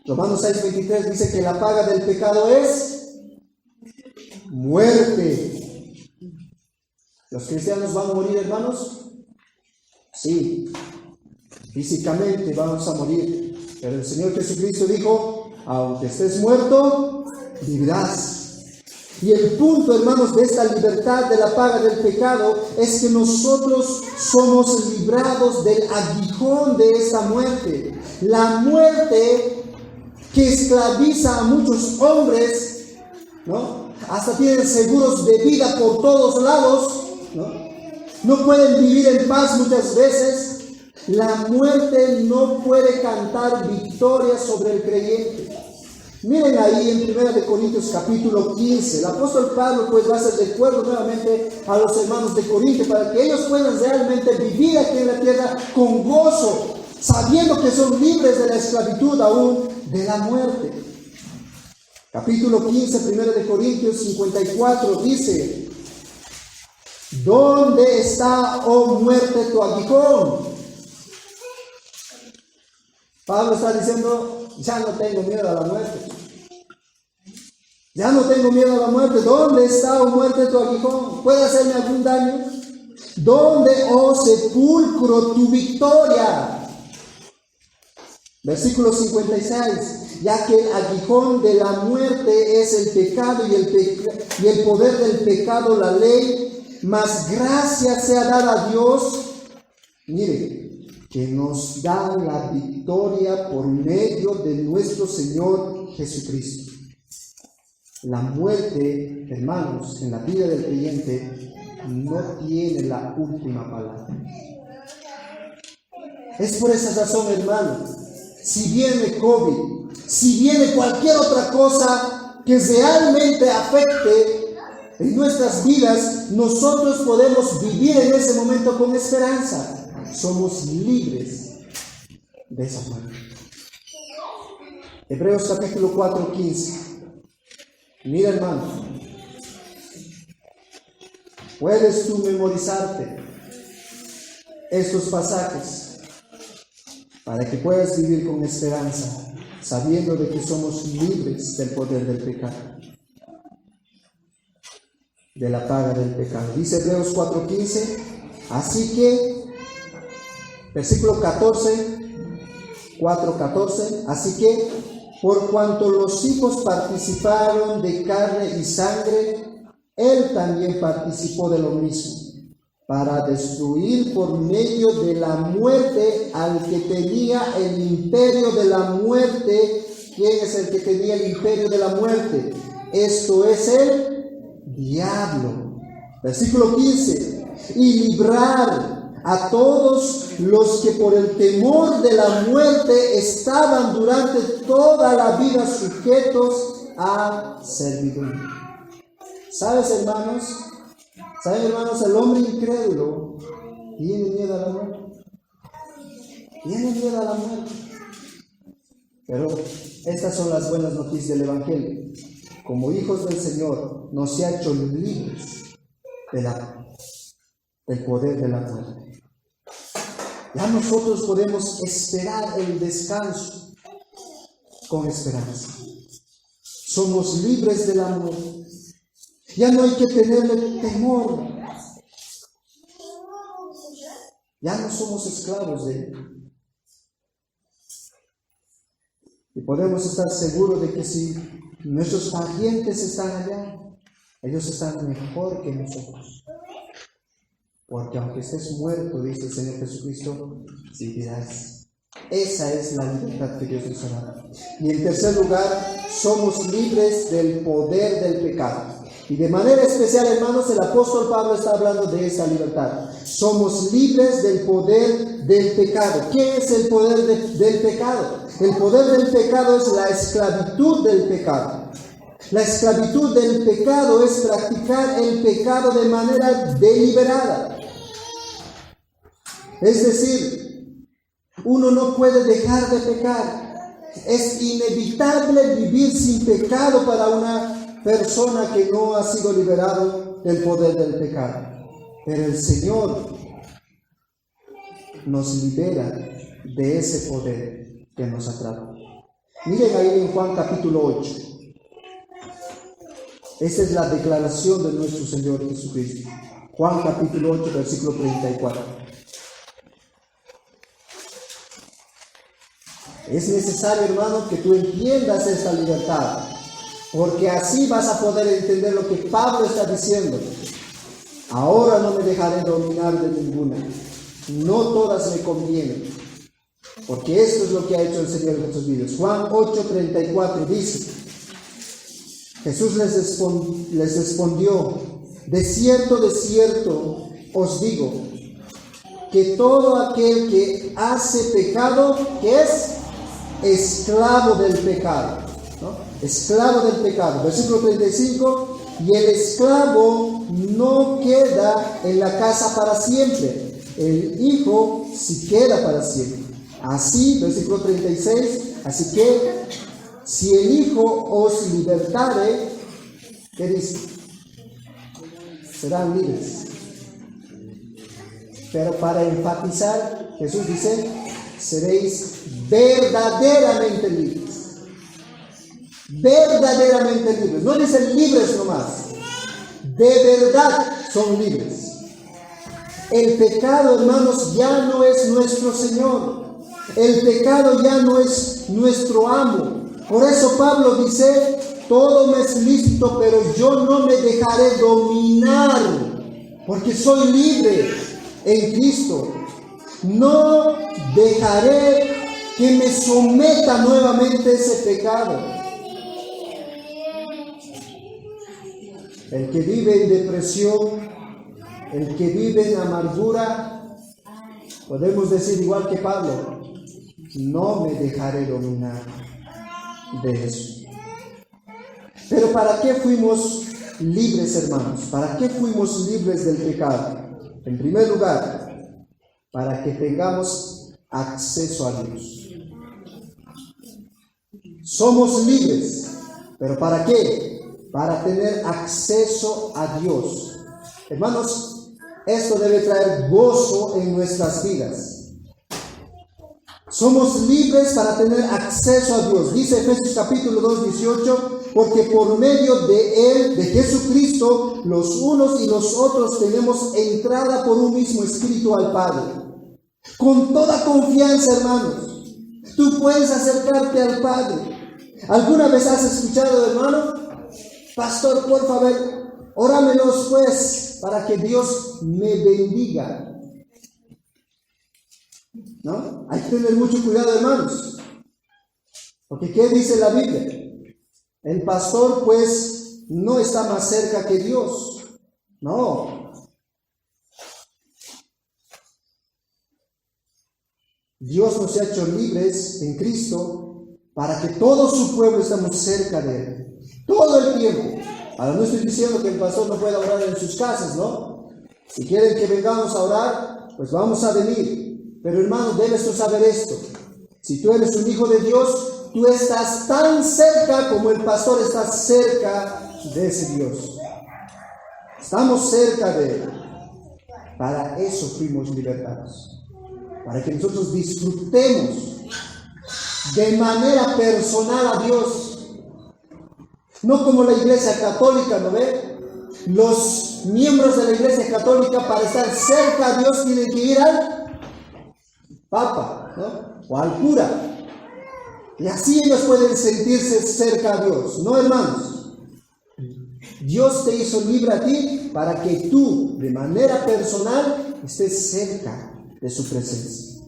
Romanos 6:23 dice que la paga del pecado es muerte. ¿Los cristianos van a morir, hermanos? Sí, físicamente vamos a morir. Pero el Señor Jesucristo dijo, aunque estés muerto, vivirás. Y el punto, hermanos, de esta libertad de la paga del pecado es que nosotros somos librados del aguijón de esta muerte. La muerte que esclaviza a muchos hombres, ¿no? Hasta tienen seguros de vida por todos lados, no pueden vivir en paz muchas veces. La muerte no puede cantar victoria sobre el creyente. Miren ahí en 1 Corintios capítulo 15, el apóstol Pablo pues va a hacer recuerdo nuevamente a los hermanos de Corinto para que ellos puedan realmente vivir aquí en la tierra con gozo, sabiendo que son libres de la esclavitud aún de la muerte. Capítulo 15, 1 Corintios 54 dice: ¿dónde está, oh muerte, tu aguijón? Pablo está diciendo, ya no tengo miedo a la muerte. Ya no tengo miedo a la muerte. ¿Dónde está, oh muerte, tu aguijón? ¿Puede hacerme algún daño? ¿Dónde, oh sepulcro, tu victoria? Versículo 56. Ya que el aguijón de la muerte es el pecado y el poder del pecado la ley, mas gracias sea dada a Dios, mire, que nos da la victoria por medio de nuestro Señor Jesucristo. La muerte, hermanos, en la vida del creyente no tiene la última palabra. Es por esa razón, hermanos, si viene COVID, si viene cualquier otra cosa que realmente afecte en nuestras vidas, nosotros podemos vivir en ese momento con esperanza. Somos libres de esa muerte. Hebreos capítulo 4:15. Mira, hermano, puedes tú memorizarte estos pasajes para que puedas vivir con esperanza, sabiendo de que somos libres del poder del pecado, de la paga del pecado. Dice Hebreos 4:15, así que, versículo 4:14, así que, por cuanto los hijos participaron de carne y sangre, él también participó de lo mismo, para destruir por medio de la muerte al que tenía el imperio de la muerte. ¿Quién es el que tenía el imperio de la muerte? Esto es el diablo. Versículo 15. Y librar a todos los que por el temor de la muerte estaban durante toda la vida sujetos a servidumbre. ¿Sabes, hermanos? ¿Saben, hermanos? El hombre incrédulo tiene miedo a la muerte. Tiene miedo a la muerte. Pero estas son las buenas noticias del Evangelio. Como hijos del Señor, nos ha hecho libres del poder de la muerte. Ya nosotros podemos esperar el descanso con esperanza. Somos libres de la muerte. Ya no hay que tenerle temor Ya no somos esclavos de Él. Y podemos estar seguros de que si nuestros parientes están allá, ellos están mejor que nosotros. Porque aunque estés muerto, dice el Señor Jesucristo, vivirás. Esa es la libertad que Dios nos ha dado. Y en tercer lugar, somos libres del poder del pecado. Y de manera especial, hermanos, el apóstol Pablo está hablando de esa libertad. Somos libres del poder del pecado. ¿Qué es el poder del pecado? El poder del pecado es la esclavitud del pecado. La esclavitud del pecado es practicar el pecado de manera deliberada. Es decir, uno no puede dejar de pecar. Es inevitable vivir sin pecado para una persona que no ha sido liberado del poder del pecado. Pero el Señor nos libera de ese poder que nos atrapa. Miren ahí en Juan capítulo 8. Esta es la declaración de nuestro Señor Jesucristo. Juan capítulo 8, versículo 34. Es necesario, hermano, que tú entiendas esta libertad, porque así vas a poder entender lo que Pablo está diciendo. Ahora no me dejaré dominar de ninguna. No todas me convienen, porque esto es lo que ha hecho el Señor en nuestros vidas. Juan 8:34 dice: Jesús les respondió: de cierto, os digo, que todo aquel que hace pecado, ¿qué es? Esclavo del pecado, ¿no? Esclavo del pecado. Versículo 35: y el esclavo no queda en la casa para siempre, el hijo sí queda para siempre. Así, versículo 36, así que si el hijo os libertare, ¿qué dice? Serán libres. Pero para enfatizar, Jesús dice: seréis verdaderamente libres. Verdaderamente libres. No dicen libres nomás. De verdad son libres. El pecado, hermanos, ya no es nuestro Señor. El pecado ya no es nuestro amo. Por eso Pablo dice: todo me es lícito, pero yo no me dejaré dominar, porque soy libre en Cristo. No dejaré que me someta nuevamente ese pecado. El que vive en depresión, el que vive en amargura, podemos decir igual que Pablo: no me dejaré dominar de eso. Pero ¿para qué fuimos libres, hermanos? ¿Para qué fuimos libres del pecado? En primer lugar, para que tengamos acceso a Dios. Somos libres, ¿pero para qué? Para tener acceso a Dios. Hermanos, esto debe traer gozo en nuestras vidas. Somos libres para tener acceso a Dios. Dice Efesios capítulo 2, 18: porque por medio de Él, de Jesucristo, los unos y los otros tenemos entrada por un mismo Espíritu al Padre. Con toda confianza, hermanos, tú puedes acercarte al Padre. ¿Alguna vez has escuchado, hermano? Pastor, por favor, óramelos pues, para que Dios me bendiga. ¿No? Hay que tener mucho cuidado, hermanos. Porque ¿qué dice la Biblia? El pastor, pues, no está más cerca que Dios. No. Dios nos ha hecho libres en Cristo para que todo su pueblo estemos cerca de Él. Todo el tiempo. Ahora no estoy diciendo que el pastor no pueda orar en sus casas, ¿no? Si quieren que vengamos a orar, pues vamos a venir. Pero hermano, debes tú saber esto: si tú eres un hijo de Dios, tú estás tan cerca como el pastor está cerca de ese Dios. Estamos cerca de Él. Para eso fuimos libertados. Para que nosotros disfrutemos de manera personal a Dios. No como la Iglesia Católica, ¿no ve? Los miembros de la Iglesia Católica, para estar cerca a Dios, tienen que ir al papa, ¿no? O al cura. Y así ellos pueden sentirse cerca a Dios. No, hermanos. Dios te hizo libre a ti para que tú, de manera personal, estés cerca de su presencia.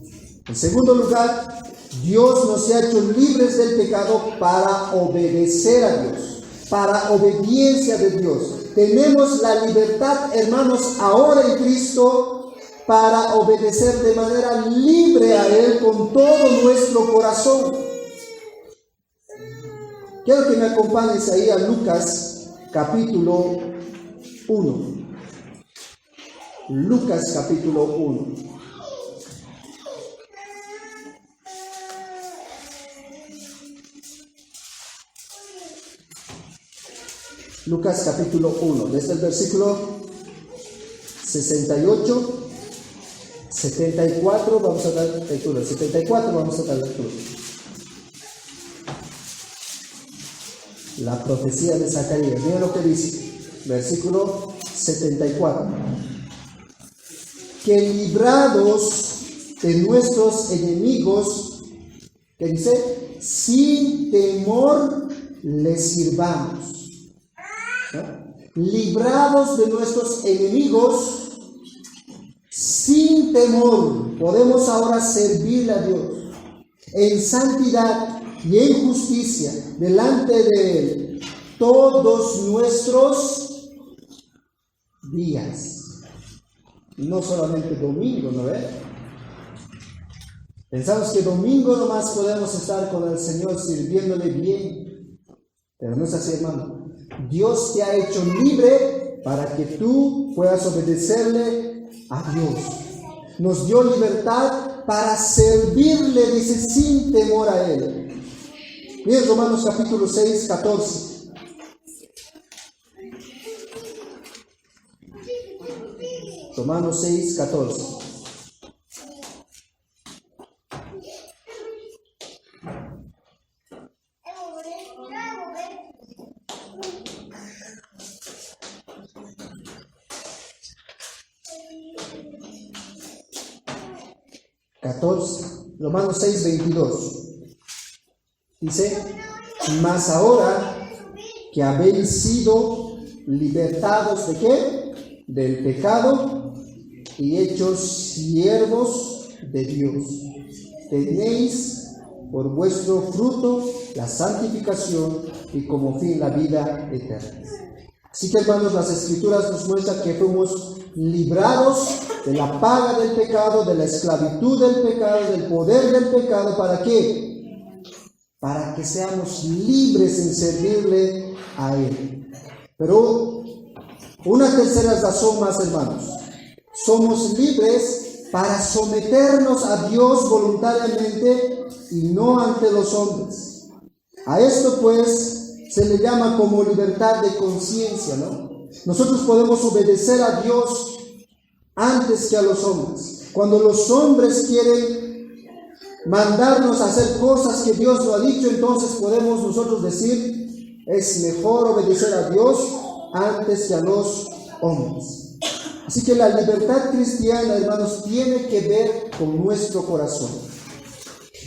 En segundo lugar, Dios nos ha hecho libres del pecado para obedecer a Dios, para obediencia de Dios. Tenemos la libertad, hermanos, ahora en Cristo, para obedecer de manera libre a Él con todo nuestro corazón. Quiero que me acompañes ahí a Lucas capítulo 1. Lucas capítulo 1. Lucas capítulo 1, desde el versículo 68, 74, vamos a dar lectura, 74 vamos a dar lectura. La profecía de Zacarías, miren lo que dice, versículo 74. Que librados de nuestros enemigos, que dice, sin temor les sirvamos. ¿No? Librados de nuestros enemigos, sin temor, podemos ahora servirle a Dios en santidad y en justicia delante de Él todos nuestros días. No solamente domingo, ¿no ves? Pensamos que domingo nomás podemos estar con el Señor sirviéndole bien, pero no es así, hermano. Dios te ha hecho libre para que tú puedas obedecerle a Dios. Nos dio libertad para servirle, dice, sin temor a Él. Miren Romanos capítulo 6, 14. Romanos 6, 14. Romanos 6, 22. Dice, mas ahora que habéis sido libertados ¿de qué? Del pecado y hechos siervos de Dios, tenéis por vuestro fruto la santificación y como fin la vida eterna. Así que, hermanos, las Escrituras nos muestran que fuimos librados de la paga del pecado, de la esclavitud del pecado, del poder del pecado. ¿Para qué? Para que seamos libres en servirle a Él. Pero una tercera razón más, hermanos. Somos libres para someternos a Dios voluntariamente y no ante los hombres. A esto pues se le llama como libertad de conciencia, ¿no? Nosotros podemos obedecer a Dios antes que a los hombres. Cuando los hombres quieren mandarnos a hacer cosas que Dios no ha dicho, entonces podemos nosotros decir, es mejor obedecer a Dios antes que a los hombres. Así que la libertad cristiana, hermanos, tiene que ver con nuestro corazón.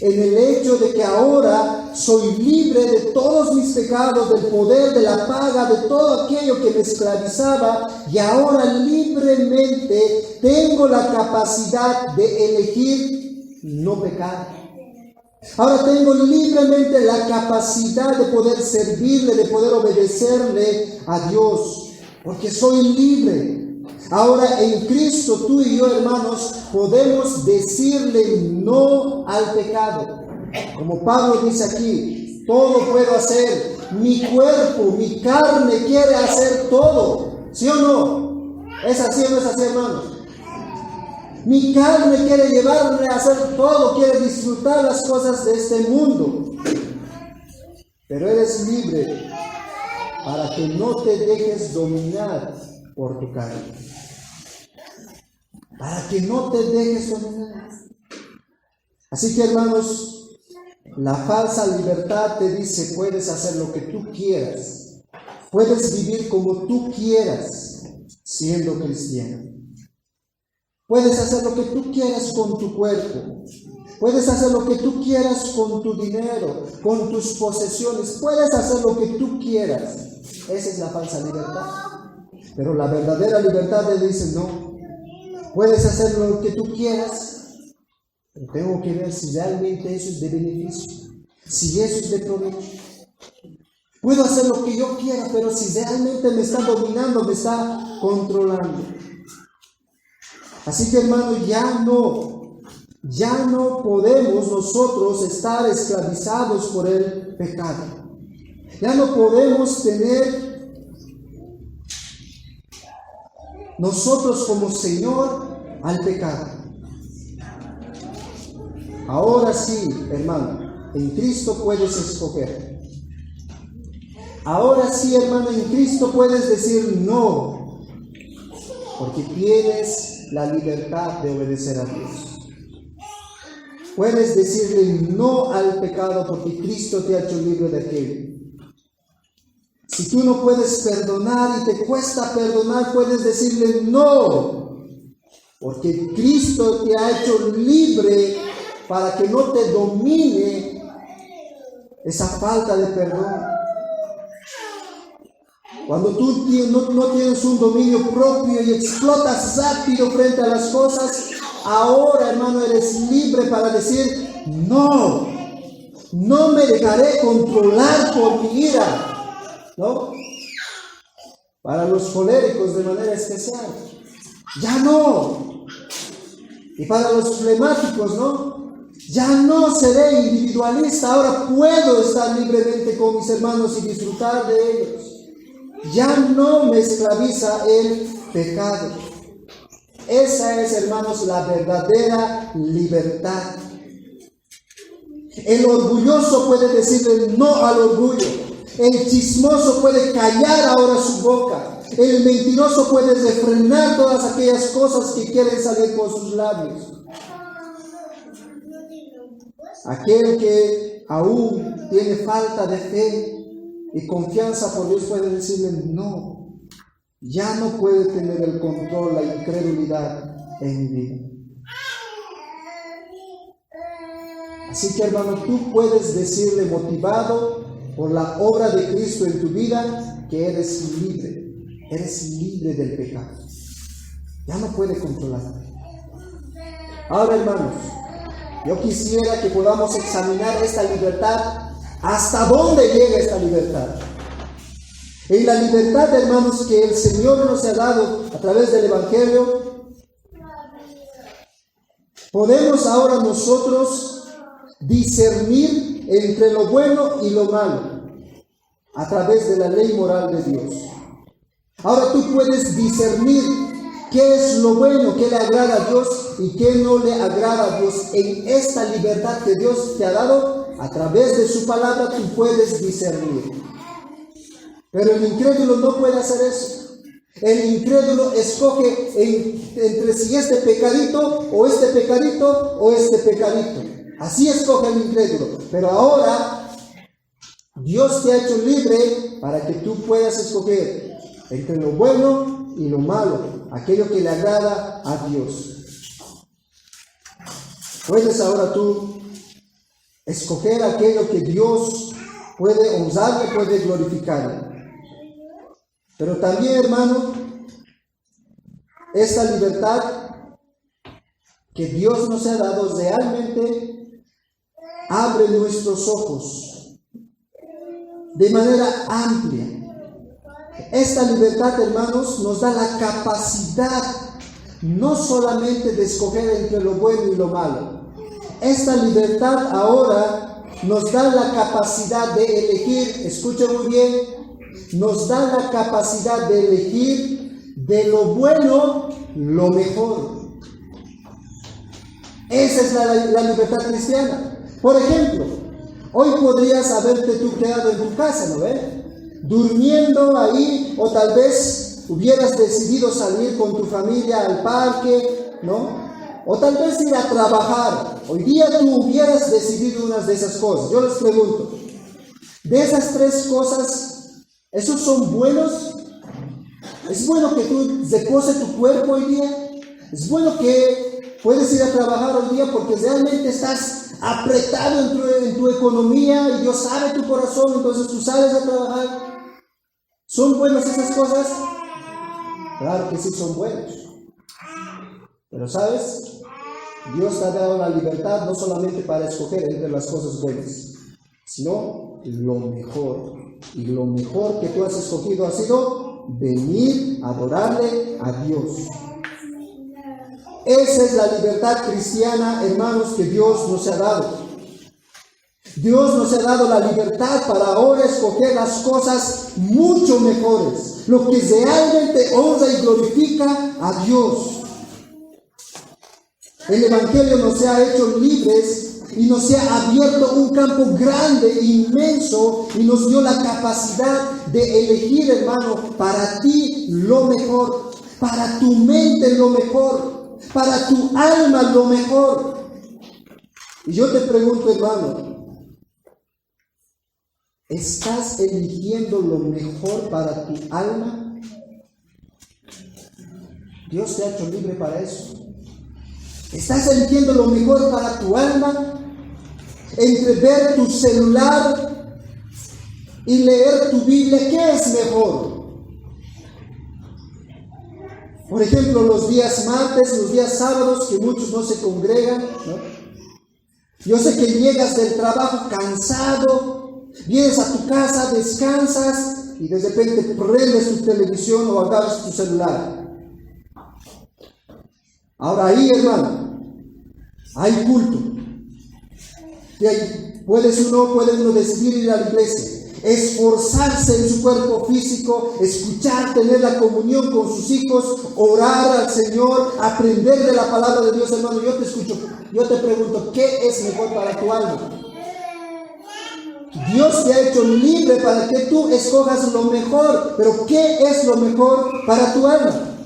En el hecho de que ahora soy libre de todos mis pecados, del poder, de la paga, de todo aquello que me esclavizaba, y ahora libremente tengo la capacidad de elegir no pecar. Ahora tengo libremente la capacidad de poder servirle, de poder obedecerle a Dios, porque soy libre. Ahora en Cristo tú y yo, hermanos, podemos decirle no al pecado. Como Pablo dice aquí, todo puedo hacer, mi cuerpo, mi carne quiere hacer todo. ¿Sí o no? ¿Es así o no es así, hermanos? Mi carne quiere llevarme a hacer todo, quiere disfrutar las cosas de este mundo. Pero eres libre para que no te dejes dominar por tu carne. Para que no te dejes dominar. Así que, hermanos, la falsa libertad te dice, puedes hacer lo que tú quieras. Puedes vivir como tú quieras siendo cristiano. Puedes hacer lo que tú quieras con tu cuerpo. Puedes hacer lo que tú quieras con tu dinero, con tus posesiones. Puedes hacer lo que tú quieras. Esa es la falsa libertad. Pero la verdadera libertad te dice, no. Puedes hacer lo que tú quieras, pero tengo que ver si realmente eso es de beneficio, si eso es de provecho. Puedo hacer lo que yo quiera, pero si realmente me está dominando, me está controlando. Así que, hermano, ya no podemos nosotros estar esclavizados por el pecado. Ya no podemos tener nosotros como Señor al pecado. Ahora sí, hermano, en Cristo puedes escoger. Ahora sí, hermano, en Cristo puedes decir no, porque tienes la libertad de obedecer a Dios. Puedes decirle no al pecado porque Cristo te ha hecho libre de aquello. Si tú no puedes perdonar y te cuesta perdonar, puedes decirle no, porque Cristo te ha hecho libre para que no te domine esa falta de perdón. Cuando tú no tienes un dominio propio y explotas rápido frente a las cosas, ahora, hermano, eres libre para decir no me dejaré controlar por mi ira. ¿No? Para los coléricos de manera especial, ya no. Y para los flemáticos, ¿no? Ya no seré individualista, ahora puedo estar libremente con mis hermanos y disfrutar de ellos. Ya no me esclaviza el pecado. Esa es, hermanos, la verdadera libertad. El orgulloso puede decirle no al orgullo. El chismoso puede callar ahora su boca. El mentiroso puede refrenar todas aquellas cosas que quieren salir por sus labios. Aquel que aún tiene falta de fe y confianza por Dios puede decirle no. Ya no puede tener el control, la incredulidad en mi vida. Así que, hermano, tú puedes decirle motivado por la obra de Cristo en tu vida que eres libre del pecado. Ya no puede controlarte. Ahora, hermanos, yo quisiera que podamos examinar esta libertad, hasta dónde llega esta libertad. En la libertad, hermanos, que el Señor nos ha dado a través del Evangelio, podemos ahora nosotros discernir entre lo bueno y lo malo a través de la ley moral de Dios. Ahora tú puedes discernir qué es lo bueno, qué le agrada a Dios y qué no le agrada a Dios. En esta libertad que Dios te ha dado, a través de su palabra tú puedes discernir. Pero el incrédulo no puede hacer eso. El incrédulo escoge entre si este pecadito o este pecadito o este pecadito. Así escoge el incrédulo. Pero ahora Dios te ha hecho libre para que tú puedas escoger entre lo bueno y lo malo, aquello que le agrada a Dios. Puedes ahora tú escoger aquello que Dios puede honrar y puede glorificar. Pero también, hermano, esta libertad que Dios nos ha dado realmente abre nuestros ojos de manera amplia. Esta libertad, hermanos, nos da la capacidad no solamente de escoger entre lo bueno y lo malo. Esta libertad ahora nos da la capacidad de elegir, escuchen muy bien, nos da la capacidad de elegir de lo bueno lo mejor. Esa es la libertad cristiana. Por ejemplo, hoy podrías haberte tú quedado en tu casa, ¿no ves? Durmiendo ahí, o tal vez hubieras decidido salir con tu familia al parque, ¿no? O tal vez ir a trabajar. Hoy día tú hubieras decidido una de esas cosas. Yo les pregunto, de esas tres cosas, ¿esos son buenos? ¿Es bueno que tú reposes tu cuerpo hoy día? Es bueno que puedes ir a trabajar hoy día porque realmente estás apretado en tu economía y Dios sabe tu corazón, entonces tú sales a trabajar. ¿Son buenas esas cosas? Claro que sí son buenas. Pero ¿sabes? Dios te ha dado la libertad no solamente para escoger entre las cosas buenas, sino lo mejor. Y lo mejor que tú has escogido ha sido venir a adorarle a Dios. Esa es la libertad cristiana, hermanos, que Dios nos ha dado. Dios nos ha dado la libertad para ahora escoger las cosas mucho mejores, lo que realmente honra y glorifica a Dios. El Evangelio nos ha hecho libres y nos ha abierto un campo grande, inmenso, y nos dio la capacidad de elegir, hermano, para ti lo mejor, para tu mente lo mejor, para tu alma lo mejor. Y yo te pregunto, hermano, ¿estás eligiendo lo mejor para tu alma? Dios te ha hecho libre para eso. ¿Estás eligiendo lo mejor para tu alma? Entre ver tu celular y leer tu Biblia, ¿qué es mejor? Por ejemplo, los días martes, los días sábados, que muchos no se congregan, ¿no? Yo sé que llegas del trabajo cansado, vienes a tu casa, descansas y de repente prendes tu televisión o agarras tu celular. Ahora ahí, hermano, hay culto. Y ahí puede uno decidir ir a la iglesia, esforzarse en su cuerpo físico, escuchar, tener la comunión con sus hijos, orar al Señor, aprender de la palabra de Dios, hermano. Yo te escucho, yo te pregunto, ¿qué es mejor para tu alma? Dios te ha hecho libre para que tú escojas lo mejor, pero ¿qué es lo mejor para tu alma?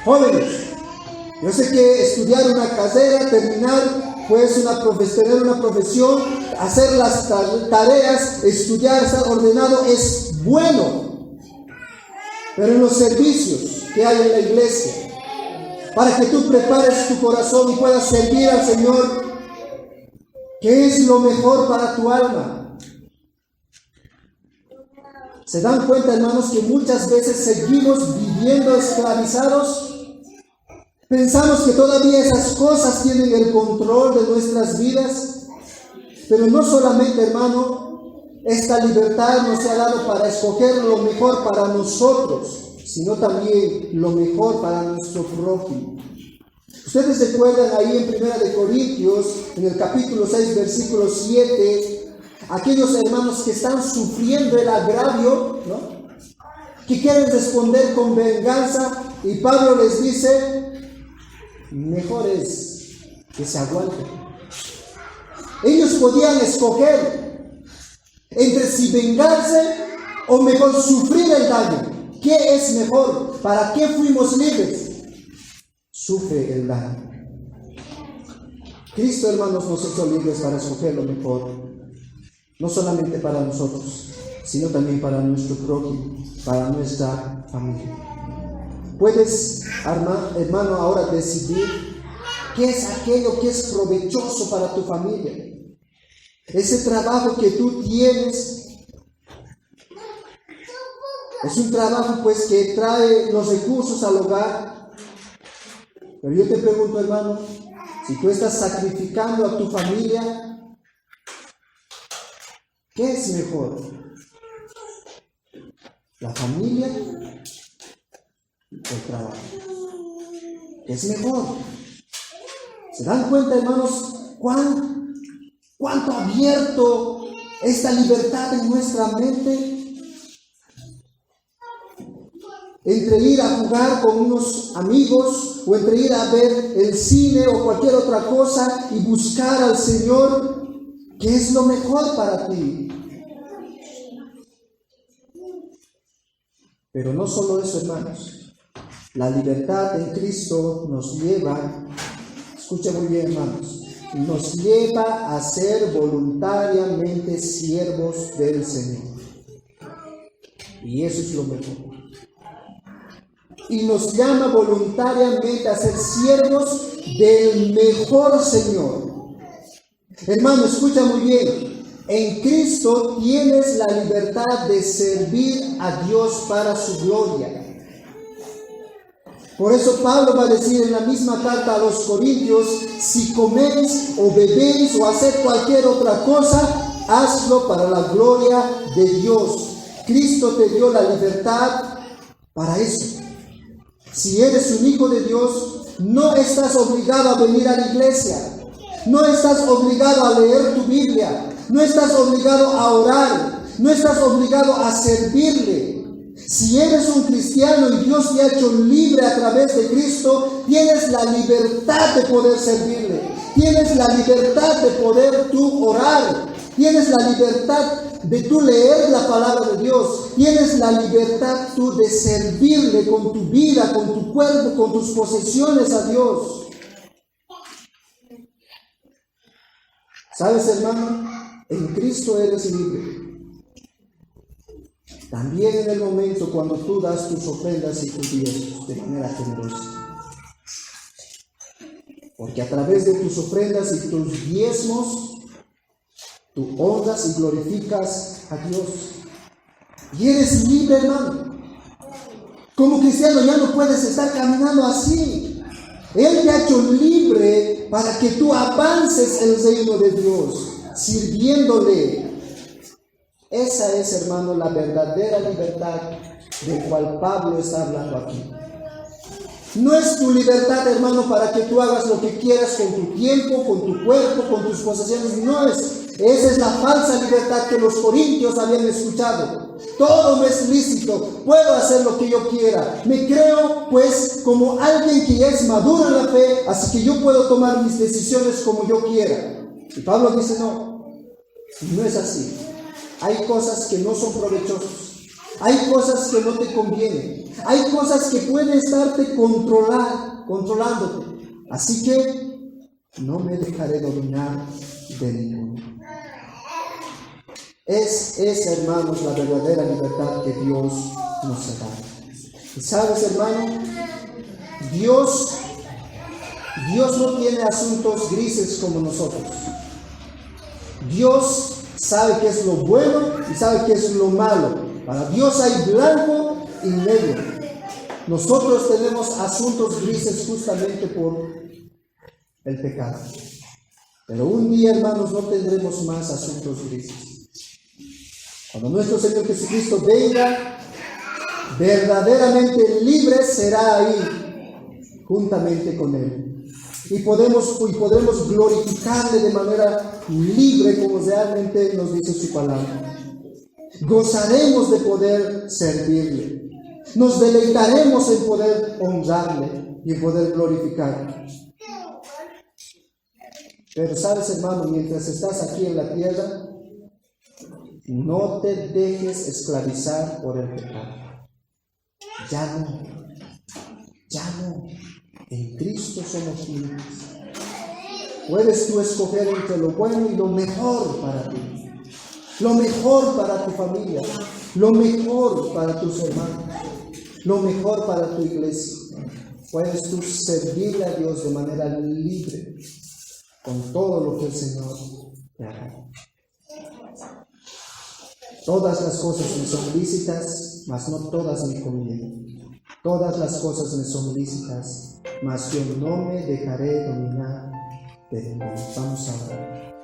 Jóvenes, yo sé que estudiar una carrera, terminar, pues tener una profesión, hacer las tareas, estudiar, estar ordenado es bueno. Pero en los servicios que hay en la iglesia, para que tú prepares tu corazón y puedas servir al Señor, ¿qué es lo mejor para tu alma? ¿Se dan cuenta, hermanos, que muchas veces seguimos viviendo esclavizados? Pensamos que todavía esas cosas tienen el control de nuestras vidas, pero no solamente, hermano, esta libertad nos ha dado para escoger lo mejor para nosotros, sino también lo mejor para nuestro prójimo. Ustedes recuerdan ahí en 1 de Corintios, en el capítulo 6, versículo 7, aquellos hermanos que están sufriendo el agravio, ¿no? Que quieren responder con venganza, y Pablo les dice: mejor es que se aguanten. Ellos podían escoger entre si vengarse o mejor sufrir el daño. ¿Qué es mejor? ¿Para qué fuimos libres? Sufre el daño. Cristo, hermanos, nos hizo libres para escoger lo mejor, no solamente para nosotros, sino también para nuestro prójimo, para nuestra familia. Puedes, hermano, ahora decidir qué es aquello que es provechoso para tu familia. Ese trabajo que tú tienes es un trabajo pues que trae los recursos al hogar. Pero yo te pregunto, hermano, si tú estás sacrificando a tu familia, ¿qué es mejor? ¿La familia? El trabajo. Es mejor. ¿Se dan cuenta, hermanos, cuánto abierto esta libertad en nuestra mente? Entre ir a jugar con unos amigos, o entre ir a ver el cine o cualquier otra cosa y buscar al Señor, ¿qué es lo mejor para ti? Pero no solo eso, hermanos. La libertad en Cristo nos lleva, escucha muy bien, hermanos, nos lleva a ser voluntariamente siervos del Señor. Y eso es lo mejor. y nos llama voluntariamente a ser siervos del mejor Señor. Hermano, escucha muy bien. En Cristo tienes la libertad de servir a Dios para su gloria. Por eso Pablo va a decir en la misma carta a los Corintios: si coméis o bebéis o haced cualquier otra cosa, hazlo para la gloria de Dios. Cristo te dio la libertad para eso. Si eres un hijo de Dios, no estás obligado a venir a la iglesia. No estás obligado a leer tu Biblia. No estás obligado a orar. No estás obligado a servirle. Si eres un cristiano y Dios te ha hecho libre a través de Cristo, tienes la libertad de poder servirle. Tienes la libertad de poder tú orar. Tienes la libertad de tú leer la palabra de Dios. Tienes la libertad tú de servirle con tu vida, con tu cuerpo, con tus posesiones a Dios. ¿Sabes, hermano? En Cristo eres libre. También en el momento cuando tú das tus ofrendas y tus diezmos de manera generosa. Porque a través de tus ofrendas y tus diezmos, tú honras y glorificas a Dios. Y eres libre, hermano. Como cristiano ya no puedes estar caminando así. Él te ha hecho libre para que tú avances el reino de Dios, sirviéndole. Esa es, hermano, la verdadera libertad de cual Pablo está hablando aquí. No es tu libertad, hermano, para que tú hagas lo que quieras con tu tiempo, con tu cuerpo, con tus posesiones. No es. Esa es la falsa libertad que los corintios habían escuchado. Todo me es lícito, puedo hacer lo que yo quiera. Me creo, pues, como alguien que ya es maduro en la fe, así que yo puedo tomar mis decisiones como yo quiera. Y Pablo dice, no es así. Hay cosas que no son provechosas. Hay cosas que no te convienen. Hay cosas que pueden estarte controlándote. Así que no me dejaré dominar de ninguno. Es esa, hermanos, la verdadera libertad que Dios nos da. ¿Y sabes, hermano? Dios no tiene asuntos grises como nosotros. Dios sabe qué es lo bueno y sabe qué es lo malo. Para Dios hay blanco y negro. Nosotros tenemos asuntos grises justamente por el pecado. Pero un día, hermanos, no tendremos más asuntos grises. Cuando nuestro Señor Jesucristo venga, verdaderamente libre será ahí, juntamente con Él. Y podremos glorificarle de manera libre, como realmente nos dice su palabra. Gozaremos de poder servirle. Nos deleitaremos en poder honrarle y en poder glorificarle. Pero sabes, hermano, mientras estás aquí en la tierra, no te dejes esclavizar por el pecado. Ya no. En Cristo somos libres. Puedes tú escoger entre lo bueno y lo mejor para ti. Lo mejor para tu familia. Lo mejor para tus hermanos. Lo mejor para tu iglesia. Puedes tú servirle a Dios de manera libre, con todo lo que el Señor te haga. Todas las cosas me son lícitas, mas no todas me convienen. Todas las cosas me son lícitas, mas yo no me dejaré dominar de ninguno. Vamos a orar.